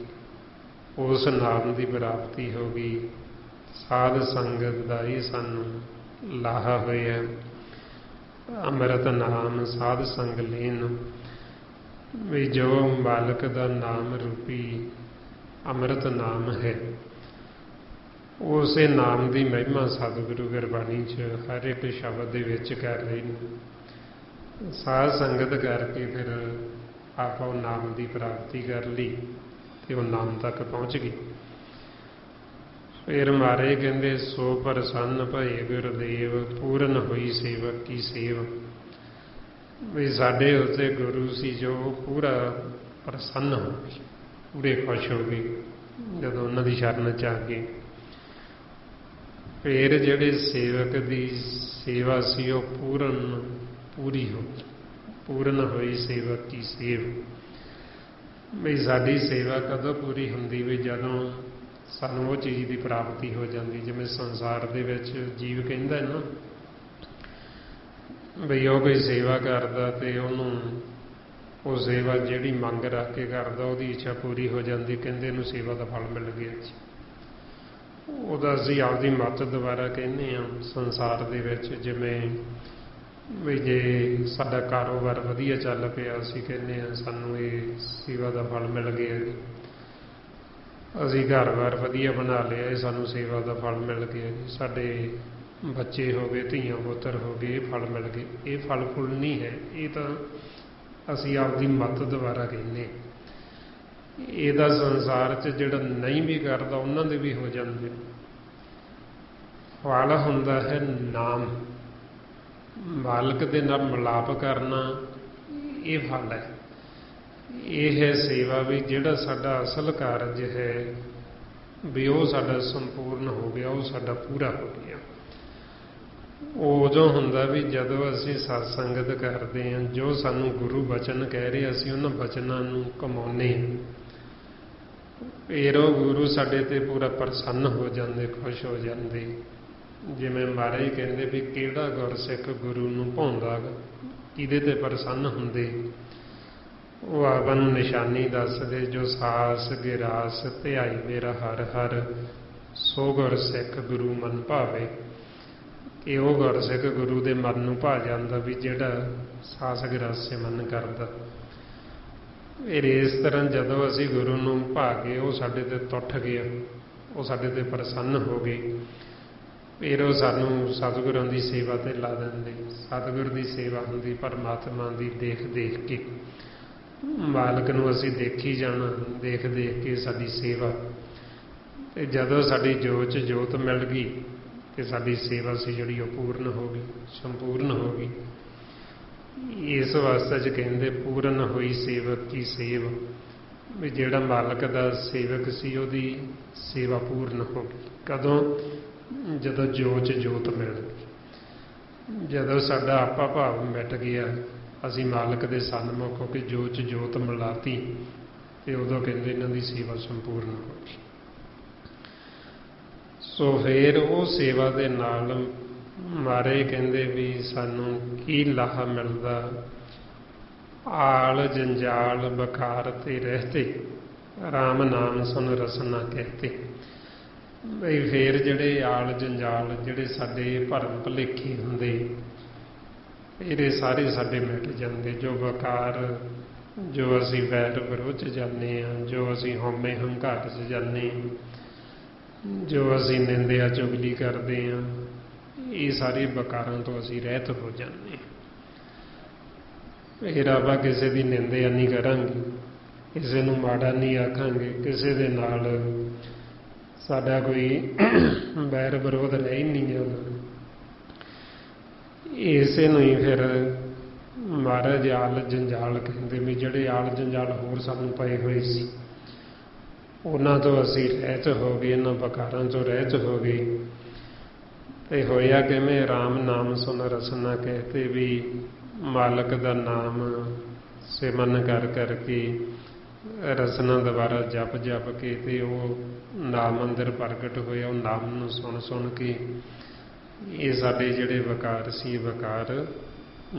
S1: ਉਸ ਨਾਮ ਦੀ ਪ੍ਰਾਪਤੀ ਹੋ ਗਈ। ਸਾਧ ਸੰਗਤ ਦਾ ਹੀ ਸਾਨੂੰ ਲਾਹਾ ਹੋਇਆ। ਅੰਮ੍ਰਿਤ ਨਾਮ ਸਾਧ ਸੰਗ ਲੈਨ, ਵੀ ਜੋ ਮਾਲਕ ਦਾ ਨਾਮ ਰੂਪੀ ਅੰਮ੍ਰਿਤ ਨਾਮ ਹੈ, ਉਸੇ ਨਾਮ ਦੀ ਮਹਿਮਾ ਸਤਿਗੁਰੂ ਗੁਰਬਾਣੀ 'ਚ ਹਰ ਇੱਕ ਸ਼ਬਦ ਦੇ ਵਿੱਚ ਕਰ ਰਹੇ ਨੇ। ਸਾਧ ਸੰਗਤ ਕਰਕੇ ਫਿਰ ਆਪਾਂ ਉਹ ਨਾਮ ਦੀ ਪ੍ਰਾਪਤੀ ਕਰ ਲਈ ਤੇ ਉਹ ਨਾਮ ਤੱਕ ਪਹੁੰਚ ਗਏ। ਫਿਰ ਮਹਾਰਾਜ ਕਹਿੰਦੇ ਸੋ ਪ੍ਰਸੰਨ ਭਏ ਗੁਰਦੇਵ, ਪੂਰਨ ਹੋਈ ਸੇਵਕ ਕੀ ਸੇਵ। ਵੀ ਸਾਡੇ ਉੱਤੇ ਗੁਰੂ ਸੀ ਜੋ ਪੂਰਾ ਪ੍ਰਸੰਨ ਹੋ ਗਏ, ਪੂਰੇ ਖੁਸ਼ ਹੋ ਗਏ ਜਦੋਂ ਉਹਨਾਂ ਦੀ ਸ਼ਰਨ 'ਚ ਆ ਗਏ। ਫਿਰ ਜਿਹੜੇ ਸੇਵਕ ਦੀ ਸੇਵਾ ਸੀ ਉਹ ਪੂਰੀ ਹੋ ਗਈ। ਪੂਰਨ ਹੋਈ ਸੇਵਕ ਕੀ ਸੇਵ। ਵੀ ਸਾਡੀ ਸੇਵਾ ਕਦੋਂ ਪੂਰੀ ਹੁੰਦੀ? ਵੀ ਜਦੋਂ ਸਾਨੂੰ ਉਹ ਚੀਜ਼ ਦੀ ਪ੍ਰਾਪਤੀ ਹੋ ਜਾਂਦੀ। ਜਿਵੇਂ ਸੰਸਾਰ ਦੇ ਵਿੱਚ ਜੀਵ ਕਹਿੰਦਾ ਨਾ ਬਈ ਉਹ ਕੋਈ ਸੇਵਾ ਕਰਦਾ ਤੇ ਉਹਨੂੰ ਉਹ ਸੇਵਾ ਜਿਹੜੀ ਮੰਗ ਰੱਖ ਕੇ ਕਰਦਾ ਉਹਦੀ ਇੱਛਾ ਪੂਰੀ ਹੋ ਜਾਂਦੀ, ਕਹਿੰਦੇ ਇਹਨੂੰ ਸੇਵਾ ਦਾ ਫਲ ਮਿਲ ਗਿਆ ਜੀ। ਉਹਦਾ ਅਸੀਂ ਆਪਦੀ ਮੱਤ ਦੁਆਰਾ ਕਹਿੰਦੇ ਹਾਂ ਸੰਸਾਰ ਦੇ ਵਿੱਚ, ਜਿਵੇਂ ਵੀ ਜੇ ਸਾਡਾ ਕਾਰੋਬਾਰ ਵਧੀਆ ਚੱਲ ਪਿਆ ਅਸੀਂ ਕਹਿੰਦੇ ਹਾਂ ਸਾਨੂੰ ਇਹ ਸੇਵਾ ਦਾ ਫਲ ਮਿਲ ਗਿਆ। ਅਸੀਂ ਘਰ-ਬਾਰ ਵਧੀਆ ਬਣਾ ਲਿਆ, ਇਹ ਸਾਨੂੰ ਸੇਵਾ ਦਾ ਫਲ ਮਿਲ ਗਿਆ। ਸਾਡੇ ਬੱਚੇ ਹੋ ਗਏ, ਧੀਆਂ ਪੁੱਤਰ ਹੋ ਗਏ, ਇਹ ਫਲ ਮਿਲ ਗਏ। ਇਹ ਫਲ ਫੁੱਲ ਨਹੀਂ ਹੈ, ਇਹ ਤਾਂ ਅਸੀਂ ਆਪਦੀ ਮੱਤ ਦੁਆਰਾ ਕਹਿੰਦੇ। ਇਹਦਾ ਸੰਸਾਰ 'ਚ ਜਿਹੜਾ ਨਹੀਂ ਵੀ ਕਰਦਾ ਉਹਨਾਂ ਦੇ ਵੀ ਹੋ ਜਾਂਦੇ। ਫਲ ਹੁੰਦਾ ਹੈ ਨਾਮ, ਮਾਲਕ ਦੇ ਨਾਲ ਮਿਲਾਪ ਕਰਨਾ, ਇਹ ਫਲ ਹੈ। ਇਹ ਹੈ ਸੇਵਾ ਵੀ ਜਿਹੜਾ ਸਾਡਾ ਅਸਲ ਕਾਰਜ ਹੈ ਵੀ ਉਹ ਸਾਡਾ ਸੰਪੂਰਨ ਹੋ ਗਿਆ, ਉਹ ਸਾਡਾ ਪੂਰਾ ਹੋ ਗਿਆ। ਉਹ ਉਦੋਂ ਹੁੰਦਾ ਵੀ ਜਦੋਂ ਅਸੀਂ ਸਤਸੰਗਤ ਕਰਦੇ ਹਾਂ, ਜੋ ਸਾਨੂੰ ਗੁਰੂ ਬਚਨ ਕਹਿ ਰਹੇ ਅਸੀਂ ਉਹਨਾਂ ਬਚਨਾਂ ਨੂੰ ਕਮਾਉਂਦੇ ਹਾਂ, ਫਿਰ ਉਹ ਗੁਰੂ ਸਾਡੇ ਤੇ ਪੂਰਾ ਪ੍ਰਸੰਨ ਹੋ ਜਾਂਦੇ, ਖੁਸ਼ ਹੋ ਜਾਂਦੇ। ਜਿਵੇਂ ਮਹਾਰਾਜ ਕਹਿੰਦੇ ਵੀ ਕਿਹੜਾ ਗੁਰਸਿੱਖ ਗੁਰੂ ਨੂੰ ਭਾਉਂਦਾ, ਕਿਹਦੇ ਤੇ ਪ੍ਰਸੰਨ ਹੁੰਦੇ। ਉਹ ਆਪਾਂ ਨੂੰ ਨਿਸ਼ਾਨੀ ਦੱਸਦੇ, ਜੋ ਸਾਸ ਗਿਰਾਸ ਧਿਆਈ ਮੇਰਾ ਹਰ ਹਰ, ਸੋ ਗੁਰਸਿੱਖ ਗੁਰੂ ਮਨ ਭਾਵੇ। ਕਿ ਉਹ ਗੁਰਸਿੱਖ ਗੁਰੂ ਦੇ ਮਨ ਨੂੰ ਭਾ ਜਾਂਦਾ ਵੀ ਜਿਹੜਾ ਸਾਸ ਗਿਰਾਸੇ ਮਨ ਕਰਦਾ। ਫਿਰ ਇਸ ਤਰ੍ਹਾਂ ਜਦੋਂ ਅਸੀਂ ਗੁਰੂ ਨੂੰ ਭਾ ਗਏ, ਉਹ ਸਾਡੇ ਤੇ ਟੁੱਟ ਗਿਆ, ਉਹ ਸਾਡੇ ਤੇ ਪ੍ਰਸੰਨ ਹੋ ਗਏ, ਫਿਰ ਉਹ ਸਾਨੂੰ ਸਤਿਗੁਰਾਂ ਦੀ ਸੇਵਾ ਤੇ ਲਾ ਦਿੰਦੇ। ਸਤਿਗੁਰ ਦੀ ਸੇਵਾ ਹੁੰਦੀ ਪਰਮਾਤਮਾ ਦੀ ਦੇਖ ਦੇਖ ਕੇ, ਮਾਲਕ ਨੂੰ ਅਸੀਂ ਦੇਖੀ ਜਾਣਾ, ਦੇਖ ਦੇਖ ਕੇ ਸਾਡੀ ਸੇਵਾ। ਤੇ ਜਦੋਂ ਸਾਡੀ ਜੋਤ 'ਚ ਜੋਤ ਮਿਲ ਗਈ ਤੇ ਸਾਡੀ ਸੇਵਾ ਸੀ ਜਿਹੜੀ ਉਹ ਪੂਰਨ ਹੋ ਗਈ, ਸੰਪੂਰਨ ਹੋ ਗਈ। ਇਸ ਵਾਸਤੇ 'ਚ ਕਹਿੰਦੇ ਪੂਰਨ ਹੋਈ ਸੇਵਕ ਕੀ ਸੇਵ, ਵੀ ਜਿਹੜਾ ਮਾਲਕ ਦਾ ਸੇਵਕ ਸੀ ਉਹਦੀ ਸੇਵਾ ਪੂਰਨ ਹੋ ਗਈ। ਕਦੋਂ? ਜਦੋਂ ਜੋਤ 'ਚ ਜੋਤ ਮਿਲ ਗਈ, ਜਦੋਂ ਸਾਡਾ ਆਪਾ ਭਾਵ ਮਿਟ ਗਿਆ, ਅਸੀਂ ਮਾਲਕ ਦੇ ਸਨਮੁਖ ਹੋ ਕੇ ਜੋਤ 'ਚ ਜੋਤ ਮਿਲਾਤੀ, ਤੇ ਉਦੋਂ ਕਹਿੰਦੇ ਇਹਨਾਂ ਦੀ ਸੇਵਾ ਸੰਪੂਰਨ ਹੋ ਗਈ। ਸੋ ਫਿਰ ਉਹ ਸੇਵਾ ਦੇ ਨਾਲ ਮਾਰੇ ਕਹਿੰਦੇ ਵੀ ਸਾਨੂੰ ਕੀ ਲਾਹਾ ਮਿਲਦਾ। ਆਲ ਜੰਜਾਲ ਬਕਾਰ ਤੇ ਰਹਿਤੇ, ਰਾਮ ਨਾਮ ਸੁਨ ਰਸਨਾ ਕਹਤੇ। ਬਈ ਫੇਰ ਜਿਹੜੇ ਆਲ ਜੰਜਾਲ, ਜਿਹੜੇ ਸਾਡੇ ਭਰਮ ਭੁਲੇਖੇ ਹੁੰਦੇ, ਇਹਦੇ ਸਾਰੇ ਸਾਡੇ ਮਿਟ ਜਾਂਦੇ। ਜੋ ਬਕਾਰ, ਜੋ ਅਸੀਂ ਵੈਰ ਵਿਰੋਧ 'ਚ ਜਾਂਦੇ ਹਾਂ, ਜੋ ਅਸੀਂ ਹਉਮੈ ਹੰਕਾਰ 'ਚ ਜਾਂਦੇ ਹਾਂ, ਜੋ ਅਸੀਂ ਨਿੰਦਿਆ ਚੁਗਲੀ ਕਰਦੇ ਹਾਂ, ਇਹ ਸਾਰੇ ਬਕਾਰਾਂ ਤੋਂ ਅਸੀਂ ਰਹਿਤ ਹੋ ਜਾਂਦੇ ਹਾਂ। ਫਿਰ ਆਪਾਂ ਕਿਸੇ ਦੀ ਨਿੰਦਿਆ ਨਹੀਂ ਕਰਾਂਗੇ, ਕਿਸੇ ਨੂੰ ਮਾੜਾ ਨਹੀਂ ਆਖਾਂਗੇ, ਕਿਸੇ ਦੇ ਨਾਲ ਸਾਡਾ ਕੋਈ ਵੈਰ ਵਿਰੋਧ ਰਹਿ ਨਹੀਂ ਜਾਂਦਾ। ਇਸੇ ਨੂੰ ਹੀ ਫਿਰ ਮਹਾਰਾਜ ਆਲ ਜੰਜਾਲ ਕਹਿੰਦੇ ਵੀ ਜਿਹੜੇ ਆਲ ਜੰਜਾਲ ਹੋਰ ਸਾਨੂੰ ਪਏ ਹੋਏ ਸੀ, ਉਹਨਾਂ ਤੋਂ ਅਸੀਂ ਰਹਿਤ ਹੋ ਗਏ, ਇਹਨਾਂ ਬਕਾਰਾਂ ਤੋਂ ਰਹਿਤ ਹੋ ਗਏ। ਤੇ ਹੋਇਆ ਕਿਵੇਂ? ਰਾਮ ਨਾਮ ਸੁਨ ਰਸਨਾ ਕਹਤੇ, ਵੀ ਮਾਲਕ ਦਾ ਨਾਮ ਸਿਮਰਨ ਕਰ ਕਰਕੇ, ਰਸਨਾ ਦੁਬਾਰਾ ਜਪ ਜਪ ਕੇ, ਤੇ ਉਹ ਨਾਮ ਅੰਦਰ ਪ੍ਰਗਟ ਹੋਇਆ। ਉਹ ਨਾਮ ਨੂੰ ਸੁਣ ਸੁਣ ਕੇ ਇਹ ਸਾਡੇ ਜਿਹੜੇ ਵਕਾਰ ਸੀ, ਵਕਾਰ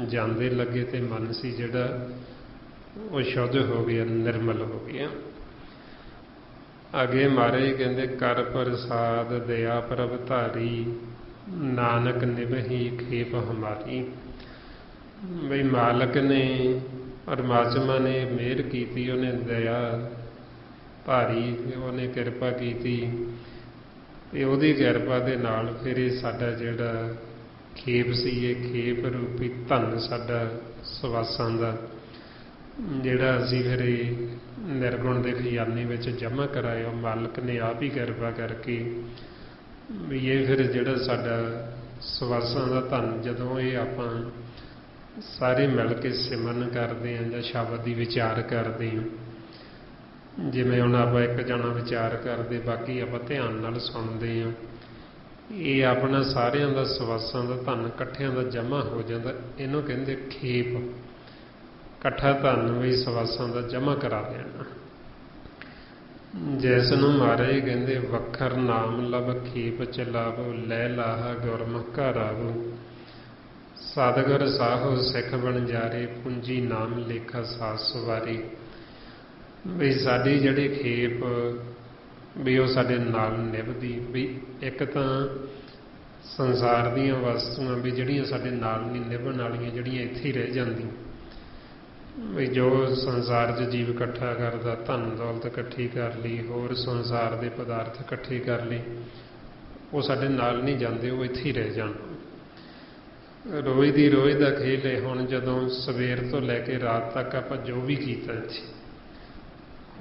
S1: ਜਾਂਦੇ ਲੱਗੇ, ਤੇ ਮਨ ਸੀ ਜਿਹੜਾ ਉਹ ਸ਼ੁੱਧ ਹੋ ਗਿਆ, ਨਿਰਮਲ ਹੋ ਗਿਆ। ਅੱਗੇ ਮਹਾਰਾਜ ਕਹਿੰਦੇ ਕਰ ਪ੍ਰਸਾਦ ਦਇਆ ਪ੍ਰਭ ਧਾਰੀ, ਨਾਨਕ ਨਿਭਹੀ ਖੇਪ ਹਮਾਰੀ। ਬਈ ਮਾਲਕ ਨੇ, ਪਰਮਾਤਮਾ ਨੇ ਮਿਹਰ ਕੀਤੀ, ਉਹਨੇ ਦਇਆ ਭਾਰੀ, ਉਹਨੇ ਕਿਰਪਾ ਕੀਤੀ, ਤੇ ਉਹਦੀ ਕਿਰਪਾ ਦੇ ਨਾਲ ਫਿਰ ਇਹ ਸਾਡਾ ਜਿਹੜਾ ਖੇਪ ਸੀ, ਇਹ ਖੇਪ ਰੂਪੀ ਧਨ ਸਾਡਾ ਸਵਾਸਾਂ ਦਾ, ਜਿਹੜਾ ਅਸੀਂ ਫਿਰ ਇਹ ਨਿਰਗੁਣ ਦੇ ਖਜ਼ਾਨੇ ਵਿੱਚ ਜਮ੍ਹਾਂ ਕਰਾਇਆ, ਉਹ ਮਾਲਕ ਨੇ ਆਪ ਹੀ ਕਿਰਪਾ ਕਰਕੇ ਵੀ ਇਹ ਫਿਰ ਜਿਹੜਾ ਸਾਡਾ ਸਵਾਸਾਂ ਦਾ ਧਨ, ਜਦੋਂ ਇਹ ਆਪਾਂ ਸਾਰੇ ਮਿਲ ਕੇ ਸਿਮਰਨ ਕਰਦੇ ਹਾਂ ਜਾਂ ਸ਼ਬਦ ਦੀ ਵਿਚਾਰ ਕਰਦੇ ਹਾਂ, ਜਿਵੇਂ ਹੁਣ ਆਪਾਂ ਇੱਕ ਜਣਾ ਵਿਚਾਰ ਕਰਦੇ, ਬਾਕੀ ਆਪਾਂ ਧਿਆਨ ਨਾਲ ਸੁਣਦੇ ਹਾਂ, ਇਹ ਆਪਣਾ ਸਾਰਿਆਂ ਦਾ ਸਵਾਸਾਂ ਦਾ ਧਨ ਇਕੱਠਿਆਂ ਦਾ ਜਮ੍ਹਾਂ ਹੋ ਜਾਂਦਾ। ਇਹਨੂੰ ਕਹਿੰਦੇ ਖੇਪ, ਇਕੱਠਾ ਧਨ ਵੀ ਸਵਾਸਾਂ ਦਾ ਜਮ੍ਹਾਂ ਕਰਾ ਲੈਣਾ। ਜਿਸ ਨੂੰ ਮਹਾਰਾਜ ਕਹਿੰਦੇ ਵੱਖਰ ਨਾਮ ਲਭ ਖੇਪ ਚਲਾਵੋ, ਲੈ ਲਾਹਾ ਗੁਰਮੁਖ ਘਰ ਆਵੋ, ਸਤਿਗੁਰ ਸਾਹੋ ਸਿੱਖ ਬਣ ਜਾਰੇ, ਪੂੰਜੀ ਨਾਮ ਲੇਖਾ ਸਾਸ ਸਵਾਰੀ। ਵੀ ਸਾਡੀ ਜਿਹੜੀ ਖੇਪ ਵੀ ਉਹ ਸਾਡੇ ਨਾਲ ਨਿਭਦੀ। ਵੀ ਇੱਕ ਤਾਂ ਸੰਸਾਰ ਦੀਆਂ ਵਸਤੂਆਂ ਵੀ ਜਿਹੜੀਆਂ ਸਾਡੇ ਨਾਲ ਨਹੀਂ ਨਿਭਣ ਵਾਲੀਆਂ, ਜਿਹੜੀਆਂ ਇੱਥੇ ਹੀ ਰਹਿ ਜਾਂਦੀਆਂ, ਵੀ ਜੋ ਸੰਸਾਰ 'ਚ ਜੀਵ ਇਕੱਠਾ ਕਰਦਾ, ਧਨ ਦੌਲਤ ਇਕੱਠੀ ਕਰ ਲਈ, ਹੋਰ ਸੰਸਾਰ ਦੇ ਪਦਾਰਥ ਇਕੱਠੇ ਕਰ ਲਏ, ਉਹ ਸਾਡੇ ਨਾਲ ਨਹੀਂ ਜਾਂਦੇ, ਉਹ ਇੱਥੇ ਹੀ ਰਹਿ ਜਾਣ। ਰੋਜ਼ ਦੀ ਰੋਜ਼ ਦਾ ਖੇਲ ਹੈ। ਹੁਣ ਜਦੋਂ ਸਵੇਰ ਤੋਂ ਲੈ ਕੇ ਰਾਤ ਤੱਕ ਆਪਾਂ ਜੋ ਵੀ ਕੀਤਾ ਇੱਥੇ,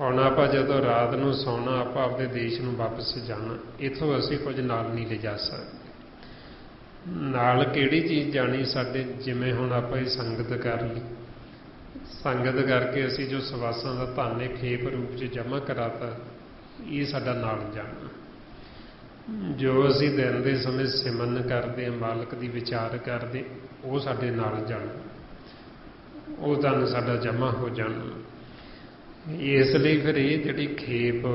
S1: ਹੁਣ ਆਪਾਂ ਜਦੋਂ ਰਾਤ ਨੂੰ ਸੌਣਾ, ਆਪਾਂ ਆਪਦੇ ਦੇਸ਼ ਨੂੰ ਵਾਪਸ ਜਾਣਾ, ਇੱਥੋਂ ਅਸੀਂ ਕੁਝ ਨਾਲ ਨਹੀਂ ਲਿਜਾ ਸਕਦੇ। ਨਾਲ ਕਿਹੜੀ ਚੀਜ਼ ਜਾਣੀ ਸਾਡੇ? ਜਿਵੇਂ ਹੁਣ ਆਪਾਂ ਇਹ ਸੰਗਤ ਕਰ ਲਈ, ਸੰਗਤ ਕਰਕੇ ਅਸੀਂ ਜੋ ਸਵਾਸਾਂ ਦਾ ਧਨ ਇਹ ਖੇਪ ਰੂਪ 'ਚ ਜਮ੍ਹਾਂ ਕਰਾਤਾ, ਇਹ ਸਾਡਾ ਨਾਲ ਜਾਣਾ। ਜੋ ਅਸੀਂ ਦਿਨ ਦੇ ਸਮੇਂ ਸਿਮਰਨ ਕਰਦੇ ਹਾਂ, ਮਾਲਕ ਦੀ ਵਿਚਾਰ ਕਰਦੇ, ਉਹ ਸਾਡੇ ਨਾਲ ਜਾਣਾ, ਉਹ ਧਨ ਸਾਡਾ ਜਮ੍ਹਾਂ ਹੋ ਜਾਣਾ। ਇਸ ਲਈ ਫਿਰ ਇਹ ਜਿਹੜੀ ਖੇਪ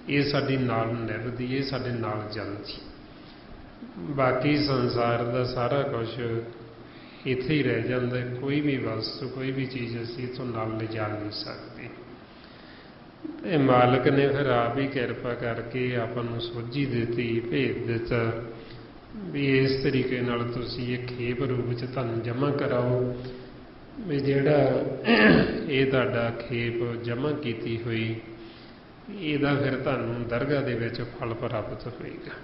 S1: ਇਹ ਸਾਡੀ ਨਾਲ ਨਿਭਦੀ, ਇਹ ਸਾਡੇ ਨਾਲ ਚੱਲਦੀ। ਬਾਕੀ ਸੰਸਾਰ ਦਾ ਸਾਰਾ ਕੁਝ ਇੱਥੇ ਹੀ ਰਹਿ ਜਾਂਦਾ। ਕੋਈ ਵੀ ਵਸਤੂ, ਕੋਈ ਵੀ ਚੀਜ਼ ਅਸੀਂ ਇੱਥੋਂ ਨਾਲ ਲਿਜਾ ਨਹੀਂ ਸਕਦੇ। ਤੇ ਮਾਲਕ ਨੇ ਫਿਰ ਆਪ ਹੀ ਕਿਰਪਾ ਕਰਕੇ ਆਪਾਂ ਨੂੰ ਸੋਝੀ ਦਿੱਤੀ, ਭੇਦ ਦਿੱਤਾ ਵੀ ਇਸ ਤਰੀਕੇ ਨਾਲ ਤੁਸੀਂ ਇਹ ਖੇਪ ਰੂਪ 'ਚ ਧਨ ਜਮ੍ਹਾਂ ਕਰਾਓ, ਵੀ ਜਿਹੜਾ ਇਹ ਤੁਹਾਡਾ ਖੇਪ ਜਮ੍ਹਾਂ ਕੀਤੀ ਹੋਈ ਇਹਦਾ ਫਿਰ ਤੁਹਾਨੂੰ ਦਰਗਾਹ ਦੇ ਵਿੱਚ ਫਲ ਪ੍ਰਾਪਤ ਹੋਏਗਾ।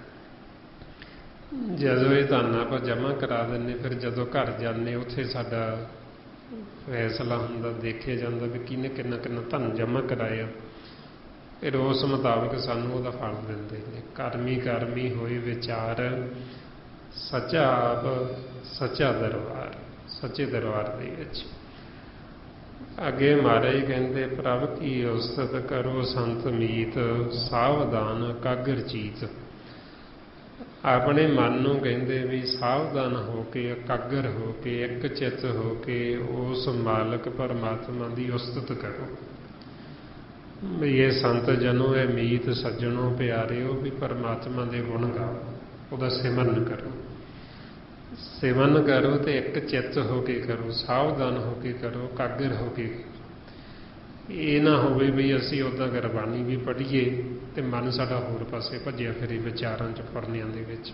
S1: ਜਦੋਂ ਇਹ ਧਨ ਆਪਾਂ ਜਮ੍ਹਾਂ ਕਰਾ ਦਿੰਦੇ, ਫਿਰ ਜਦੋਂ ਘਰ ਜਾਂਦੇ ਉੱਥੇ ਸਾਡਾ ਫੈਸਲਾ ਹੁੰਦਾ, ਦੇਖਿਆ ਜਾਂਦਾ ਵੀ ਕਿਹਨੇ ਕਿੰਨਾ ਕਿੰਨਾ ਧਨ ਜਮ੍ਹਾਂ ਕਰਾਇਆ, ਫਿਰ ਉਸ ਮੁਤਾਬਕ ਸਾਨੂੰ ਉਹਦਾ ਫਲ ਦਿੰਦੇ ਨੇ। ਕਰਮੀ ਕਰਮੀ ਹੋਏ ਵਿਚਾਰ, ਸੱਚਾ ਆਪ ਸੱਚਾ ਦਰਬਾਰ, ਸੱਚੇ ਦਰਬਾਰ ਦੇ ਵਿੱਚ। ਅੱਗੇ ਮਹਾਰਾਜ ਕਹਿੰਦੇ, ਪ੍ਰਭ ਕੀ ਉਸਤਤ ਕਰੋ ਸੰਤ ਮੀਤ, ਸਾਵਧਾਨ ਕਾਗਰ ਚੀਤ। ਆਪਣੇ ਮਨ ਨੂੰ ਕਹਿੰਦੇ ਵੀ ਸਾਵਧਾਨ ਹੋ ਕੇ, ਇਕਾਗਰ ਹੋ ਕੇ, ਇੱਕ ਚਿੱਤ ਹੋ ਕੇ ਉਸ ਮਾਲਕ ਪਰਮਾਤਮਾ ਦੀ ਉਸਤਤ ਕਰੋ। ਵੀ ਇਹ ਸੰਤ ਜਨੋ, ਇਹ ਮੀਤ ਸੱਜਣੋ ਪਿਆਰਿਓ, ਵੀ ਪਰਮਾਤਮਾ ਦੇ ਗੁਣ ਗਾਓ, ਉਹਦਾ ਸਿਮਰਨ ਕਰੋ। ਸਿਮਰਨ ਕਰੋ ਤੇ ਇੱਕ ਚਿੱਤ ਹੋ ਕੇ ਕਰੋ, ਸਾਵਧਾਨ ਹੋ ਕੇ ਕਰੋ, ਇਕਾਗਰ ਹੋ ਕੇ। ਇਹ ਨਾ ਹੋਵੇ ਵੀ ਅਸੀਂ ਉੱਦਾਂ ਗੁਰਬਾਣੀ ਵੀ ਪੜ੍ਹੀਏ ਤੇ ਮਨ ਸਾਡਾ ਹੋਰ ਪਾਸੇ ਭੱਜਿਆ ਫਿਰੇ ਵਿਚਾਰਾਂ 'ਚ, ਫੁਰਨਿਆਂ ਦੇ ਵਿੱਚ।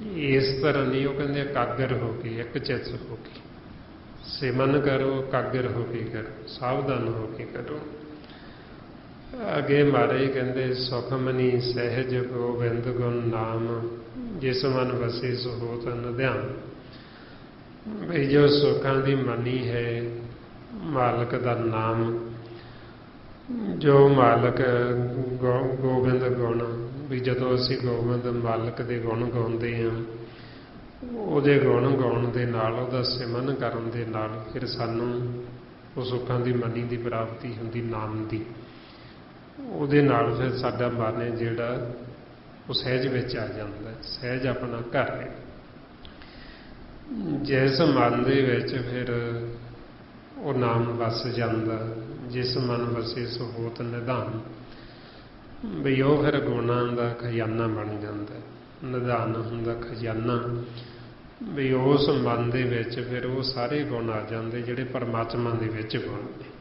S1: ਇਸ ਤਰ੍ਹਾਂ ਨਹੀਂ, ਉਹ ਕਹਿੰਦੇ ਇਕਾਗਰ ਹੋ ਕੇ, ਇੱਕ ਚਿੱਤ ਹੋ ਕੇ ਸਿਮਰਨ ਕਰੋ, ਇਕਾਗਰ ਹੋ ਕੇ ਕਰੋ, ਸਾਵਧਾਨ ਹੋ ਕੇ ਕਰੋ। ਅੱਗੇ ਮਹਾਰਾਜ ਕਹਿੰਦੇ, ਸੁਖਮਨੀ ਸਹਿਜ ਗੋਬਿੰਦ ਗੁਣ ਨਾਮ, ਜਿਸ ਮਨ ਵਸੇ ਸੋ ਹੋਤ ਨਿਧਿਆਨ। ਵੀ ਜੋ ਸੁੱਖਾਂ ਦੀ ਮਨੀ ਹੈ ਮਾਲਕ ਦਾ ਨਾਮ, ਜੋ ਮਾਲਕ ਗੋਬਿੰਦ ਗੁਣ, ਵੀ ਜਦੋਂ ਅਸੀਂ ਗੋਬਿੰਦ ਮਾਲਕ ਦੇ ਗੁਣ ਗਾਉਂਦੇ ਹਾਂ, ਉਹਦੇ ਗੁਣ ਗਾਉਣ ਦੇ ਨਾਲ, ਉਹਦਾ ਸਿਮਰਨ ਕਰਨ ਦੇ ਨਾਲ ਫਿਰ ਸਾਨੂੰ ਉਹ ਸੁੱਖਾਂ ਦੀ ਮਨੀ ਦੀ ਪ੍ਰਾਪਤੀ ਹੁੰਦੀ, ਨਾਮ ਦੀ। ਉਹਦੇ ਨਾਲ ਫਿਰ ਸਾਡਾ ਮਨ ਹੈ ਜਿਹੜਾ ਉਹ ਸਹਿਜ ਵਿੱਚ ਆ ਜਾਂਦਾ, ਸਹਿਜ ਆਪਣਾ ਘਰ ਹੈ। ਜਿਸ ਮਨ ਦੇ ਵਿੱਚ ਫਿਰ ਉਹ ਨਾਮ ਵਸ ਜਾਂਦਾ, ਜਿਸ ਮਨ ਵਸੇ ਸੋ ਹੋਤ ਨਿਧਾਨ। ਵੀ ਉਹ ਫਿਰ ਗੁਣਾਂ ਦਾ ਖਜ਼ਾਨਾ ਬਣ ਜਾਂਦਾ, ਨਿਧਾਨ ਹੁੰਦਾ ਖਜ਼ਾਨਾ। ਵੀ ਉਸ ਮਨ ਦੇ ਵਿੱਚ ਫਿਰ ਉਹ ਸਾਰੇ ਗੁਣ ਆ ਜਾਂਦੇ ਜਿਹੜੇ ਪਰਮਾਤਮਾ ਦੇ ਵਿੱਚ ਗੁਣ ਨੇ।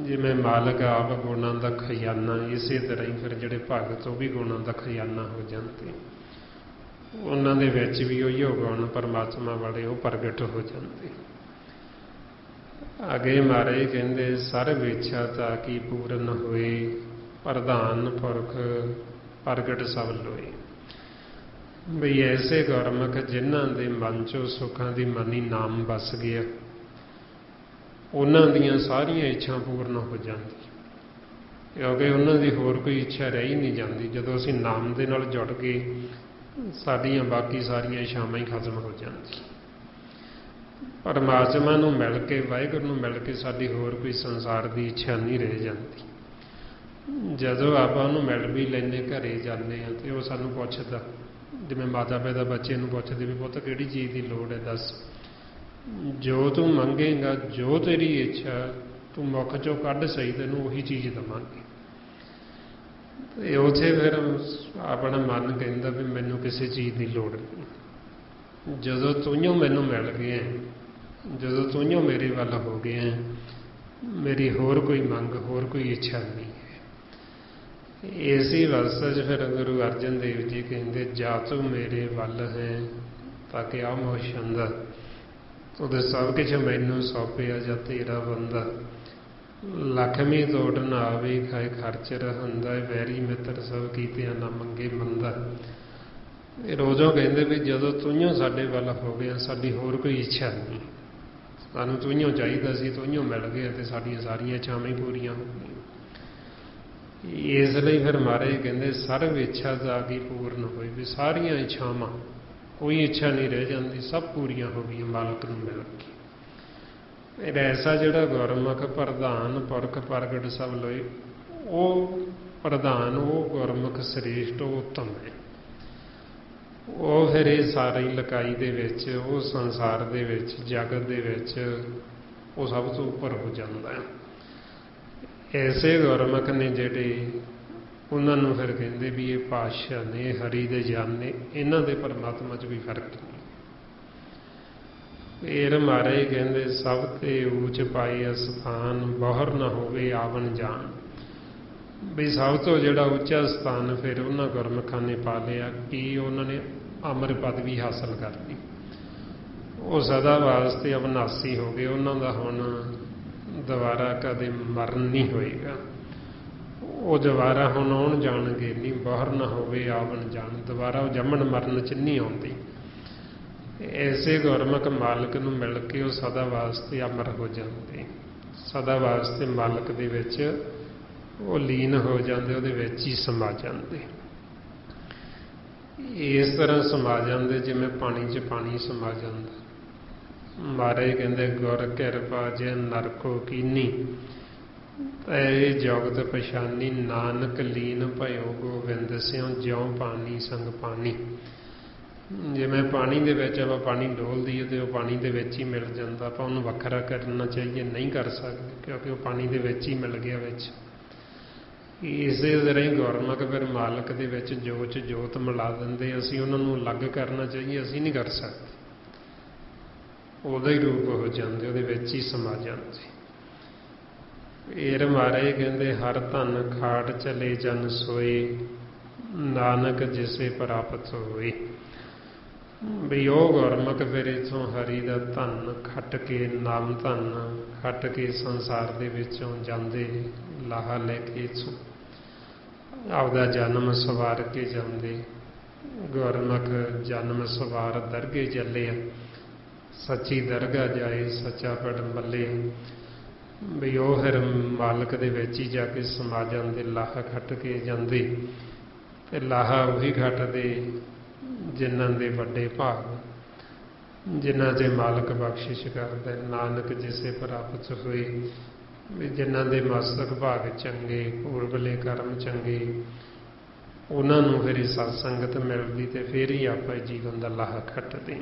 S1: ਜਿਵੇਂ ਮਾਲਕ ਆਪ ਗੁਣਾਂ ਦਾ ਖਜ਼ਾਨਾ, ਇਸੇ ਤਰ੍ਹਾਂ ਹੀ ਫਿਰ ਜਿਹੜੇ ਭਗਤ ਉਹ ਵੀ ਗੁਣਾਂ ਦਾ ਖਜ਼ਾਨਾ ਹੋ ਜਾਂਦੇ। ਉਹਨਾਂ ਦੇ ਵਿੱਚ ਵੀ ਉਹੀ ਗੁਣ ਪਰਮਾਤਮਾ ਵਾਲੇ ਉਹ ਪ੍ਰਗਟ ਹੋ ਜਾਂਦੇ। ਅੱਗੇ ਮਹਾਰਾਜ ਕਹਿੰਦੇ, ਸਰਬ ਇੱਛਾ ਤਾਂ ਕੀ ਪੂਰਨ ਹੋਏ, ਪ੍ਰਧਾਨ ਪੁਰਖ ਪ੍ਰਗਟ ਸਭ ਲੋਏ। ਬਈ ਐਸੇ ਗੁਰਮੁਖ ਜਿਨ੍ਹਾਂ ਦੇ ਮਨ 'ਚੋਂ ਸੁੱਖਾਂ ਦੀ ਮਨੀ ਨਾਮ ਵਸ ਗਿਆ, ਉਹਨਾਂ ਦੀਆਂ ਸਾਰੀਆਂ ਇੱਛਾ ਪੂਰਨ ਹੋ ਜਾਂਦੀ, ਕਿਉਂਕਿ ਉਹਨਾਂ ਦੀ ਹੋਰ ਕੋਈ ਇੱਛਾ ਰਹਿ ਹੀ ਨਹੀਂ ਜਾਂਦੀ। ਜਦੋਂ ਅਸੀਂ ਨਾਮ ਦੇ ਨਾਲ ਜੁੜ ਗਏ, ਸਾਡੀਆਂ ਬਾਕੀ ਸਾਰੀਆਂ ਇੱਛਾਵਾਂ ਹੀ ਖਤਮ ਹੋ ਜਾਂਦੀਆਂ। ਪਰਮਾਤਮਾ ਨੂੰ ਮਿਲ ਕੇ, ਵਾਹਿਗੁਰੂ ਨੂੰ ਮਿਲ ਕੇ ਸਾਡੀ ਹੋਰ ਕੋਈ ਸੰਸਾਰ ਦੀ ਇੱਛਾ ਨਹੀਂ ਰਹਿ ਜਾਂਦੀ। ਜਦੋਂ ਆਪਾਂ ਉਹਨੂੰ ਮਿਲ ਵੀ ਲੈਂਦੇ, ਘਰੇ ਜਾਂਦੇ ਹਾਂ, ਤੇ ਉਹ ਸਾਨੂੰ ਪੁੱਛਦਾ, ਜਿਵੇਂ ਮਾਤਾ ਪਿਤਾ ਬੱਚੇ ਨੂੰ ਪੁੱਛਦੇ ਵੀ ਪੁੱਤ ਕਿਹੜੀ ਚੀਜ਼ ਦੀ ਲੋੜ ਹੈ, ਦੱਸ। ਜੋ ਤੂੰ ਮੰਗੇਗਾ, ਜੋ ਤੇਰੀ ਇੱਛਾ ਤੂੰ ਮੁੱਖ 'ਚੋਂ ਕੱਢ ਸਹੀ, ਤੈਨੂੰ ਉਹੀ ਚੀਜ਼ ਦੇਵਾਂਗੇ। ਤੇ ਉੱਥੇ ਫਿਰ ਆਪਣਾ ਮਨ ਕਹਿੰਦਾ ਵੀ ਮੈਨੂੰ ਕਿਸੇ ਚੀਜ਼ ਦੀ ਲੋੜ ਨਹੀਂ। ਜਦੋਂ ਤੂੰ ਮੈਨੂੰ ਮਿਲ ਗਿਆ, ਜਦੋਂ ਤੂੰ ਮੇਰੇ ਵੱਲ ਹੋ ਗਿਆ, ਮੇਰੀ ਹੋਰ ਕੋਈ ਮੰਗ, ਹੋਰ ਕੋਈ ਇੱਛਾ ਨਹੀਂ ਹੈ। ਇਸੇ ਅਵਸਥਾ 'ਚ ਫਿਰ ਗੁਰੂ ਅਰਜਨ ਦੇਵ ਜੀ ਕਹਿੰਦੇ, ਜਾ ਤੂੰ ਮੇਰੇ ਵੱਲ ਹੈ ਤਾਂ ਕਿ ਆ ਮੋਹ ਛੰਦਾ, ਉਹਦੇ ਸਭ ਕੁਛ ਮੈਨੂੰ ਸੌਂਪਿਆ ਜਾਂ ਤੇਰਾ ਬੰਦਾ। ਲਖਮੀ ਤੋੜ ਨਾ ਆਵੇ ਖਾਏ ਖਰਚ ਰਹੰਦਾ, ਵੈਰੀ ਮਿੱਤਰ ਸਭ ਕੀਤਿਆਂ ਨਾ ਮੰਗੇ ਮੰਦਾ। ਇਹ ਰੋਜ਼ੋਂ ਕਹਿੰਦੇ ਵੀ ਜਦੋਂ ਤੂੰ ਸਾਡੇ ਵੱਲ ਹੋ ਗਿਆ, ਸਾਡੀ ਹੋਰ ਕੋਈ ਇੱਛਾ ਨਹੀਂ, ਸਾਨੂੰ ਤੂੰ ਚਾਹੀਦਾ ਸੀ, ਤੂੰ ਮਿਲ ਗਿਆ ਤੇ ਸਾਡੀਆਂ ਸਾਰੀਆਂ ਇੱਛਾਵਾਂ ਹੀ ਪੂਰੀਆਂ ਹੋ ਗਈਆਂ। ਇਸ ਲਈ ਫਿਰ ਮਹਾਰਾਜ ਕਹਿੰਦੇ, ਸਰਬ ਇੱਛਾ ਜਾ ਕੀ ਪੂਰਨ ਹੋਈ। ਵੀ ਸਾਰੀਆਂ ਇੱਛਾਵਾਂ, ਕੋਈ ਇੱਛਾ ਨਹੀਂ ਰਹਿ ਜਾਂਦੀ, ਸਭ ਪੂਰੀਆਂ ਹੋ ਗਈਆਂ ਮਾਲਕ ਨੂੰ ਮਿਲ ਕੇ। फिर ऐसा जोड़ा गुरमुख प्रधान पुरख प्रगट सब लोई, वो प्रधान वो गुरमुख श्रेष्ठ वो उत्तम है। वो फिर ये सारी लकाई दे विच, वो संसार दे विच, जगत दे विच वो सब तो उपर हो जाता है। ऐसे गुरमुख ने जिहड़े उन्होंने फिर कहते भी ये पातशाह ने, हरि दे जान ने, इन्हां दे परमात्मा च भी फर्क नहीं। फिर महाराज कहते सब ते ऊच पाए स्थान, बहर न होवे आवन जान। भी सब तो जिहड़ा उच्चा स्थान फिर उन्होंने गुरमुखां ने पा लिया कि उन्होंने अमर पदवी हासिल कर ली। वो सदा वास्ते अविनाशी हो गए, उन्हों का हुण दोबारा कदे मरण नहीं होएगा। वो दोबारा हुण आउण जाणगे नहीं, बाहर ना होवे आवन जान, दोबारा वो जमन मरण च नहीं आउंदी। ऐसे गुरमुख मालक नूं मिल के वो सदा वास्ते अमर हो जाते, सदा वास्ते मालक दे विच वो लीन हो जाते, उहदे विच ही समा जाते। इस तरह समा जाते जिवें पानी च पानी समा जाता। महाराज कहते गुर किरपा जे नरको कीनी, ऐ जगत पछानी, नानक लीन भयो गोविंद स्यों, ज्यों पानी संग पानी। जिवें पानी दे विच आपां पानी डोल दईए तो वह पानी दे विच ही मिल जाता, आपां उहनूं वखरा करना चाहिए नहीं कर सकते, क्योंकि वह पानी दे विच ही मिल गया विच। इसे तरह ही गुरमुख फिर मालक दे विच जोत जोत मिला देंदे, असीं उहनां नूं अलग करना चाहिए असीं नहीं कर सकते, उहदा ही रूप हो जाते, उहदे विच ही समा जाते। फिर महाराज कहते हर धन खाट चले जन सोए, नानक जिसे प्राप्त होए। भी वो गुरमुख फिर इथों हरि दा धन खट के, नाम धन खट के संसार दे विचों जांदे, लाहा लैके इथों आपदा जन्म सवार के जांदे। गुरमुख जन्म सवार दरगे चले, सच्ची दरगाह जाए सच्चा पड़ मले। भी वो फिर मालक दे विच ही जाके समा जाते, लाहा खट के जाते, ते लाहा उही खटदे जिन्हां दे वड्डे भाग, जिन्हां च मालक बख्शिश करदा। नानक जिसे प्राप्त होए, भी जिन्हां दे मस्तक भाग चंगे, पूर्वले कर्म चंगे, उन्हां नूं फिर सत्संगत मिलदी ते फिर ही आपां जीवन दा लाहा खटदे।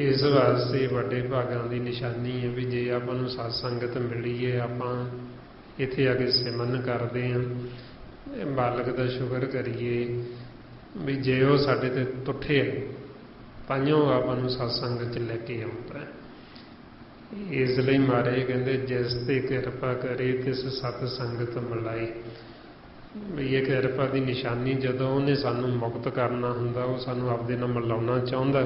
S1: इस वास्ते वड्डे भागां दी निशानी है भी जे आपां नूं सत्संगत मिली है, आपां इत्थे आके सिमरन करदे हां, मालक दा शुकर करिए भी जे वो साडे ते तुठे है ताइयों आपां नूं सत्संग च लैके आउंदा है। इसलिए महाराज कहते जिस ते किरपा करे तिस सत संगत मिलाई। भी ये किरपा की निशानी जदों उन्हें सानूं मुक्त करना हुंदा, वो सानूं आपदे नाल मिलाउणा चाहुंदा,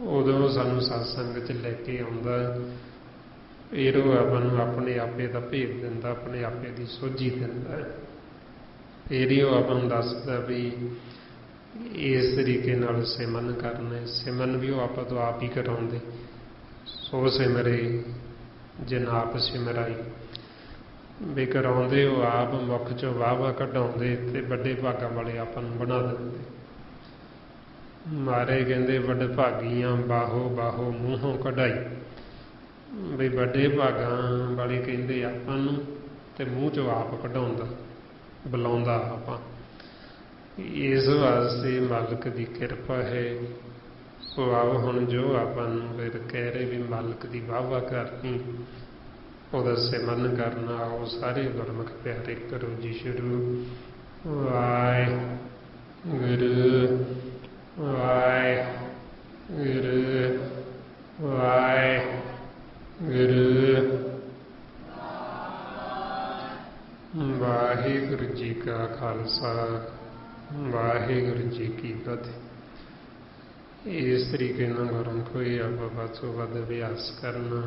S1: उदों सानूं सत्संग च लैके आउंदा। फिर वो आपां नूं अपने आपे दा भेद दिंदा, अपने आपे दी सोझी दिंदा। फिर ही वो आपां नूं दसदा भी इस तरीके नाल सिमरन करना है। सिमरन भी वो आपां तो आप ही कराउंदे, सो सिमरे जिन आप सिमराई। भी कराउंदे वो आप, मुख चों वाह वाह कढाउंदे ते वड्डे भागां वाले आपां नूं बना दिंदे। महाराज कहंदे वड भागीआं बाहो बाहो मूहों कढाई। भी वड्डे भागां वाले कहंदे आपां नूं ते मूँह चों आप कढाउंदा, बुलाउंदा आपां। इस वास्ते मालक की किरपा है। सो आओ हुण जो आपां नूं फिर कह रहे भी मालक की वाह वाह करनी, उहदा सिमरन करना। आओ सारे गुरमुख प्यारे करो जी शुरू। वाहिगुरू वाहिगुरू वाहिगुरू। वाहिगुरू जी का खालसा, वाहिगुरू जी की फतेह। इस तरीके नाल गुरमुख होई आपां वध तों वध अभ्यास करना,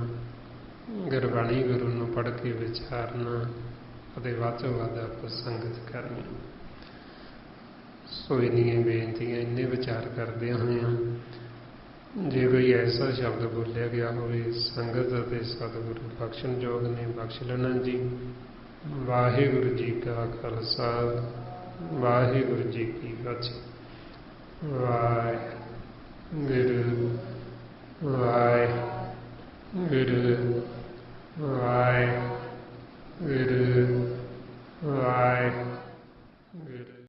S1: गुरबाणी गुरु नूं पढ़ के विचारना ਅਤੇ ਵੱਧ ਤੋਂ ਵੱਧ ਆਪਾਂ ਸੰਗਤ ਕਰਨੀ। सो इन्नियां बेनतियां इन्ने विचार करदे होए जे कोई ऐसा शब्द बोलिया गया होवे संगत ਅਤੇ सतगुरु बख्शण जोग ने बख्श लेना जी। वाहिगुरू जी का खालसा, वाहिगुरू जी की फतेह। Waheguru Waheguru. Guru Vai Guru Vai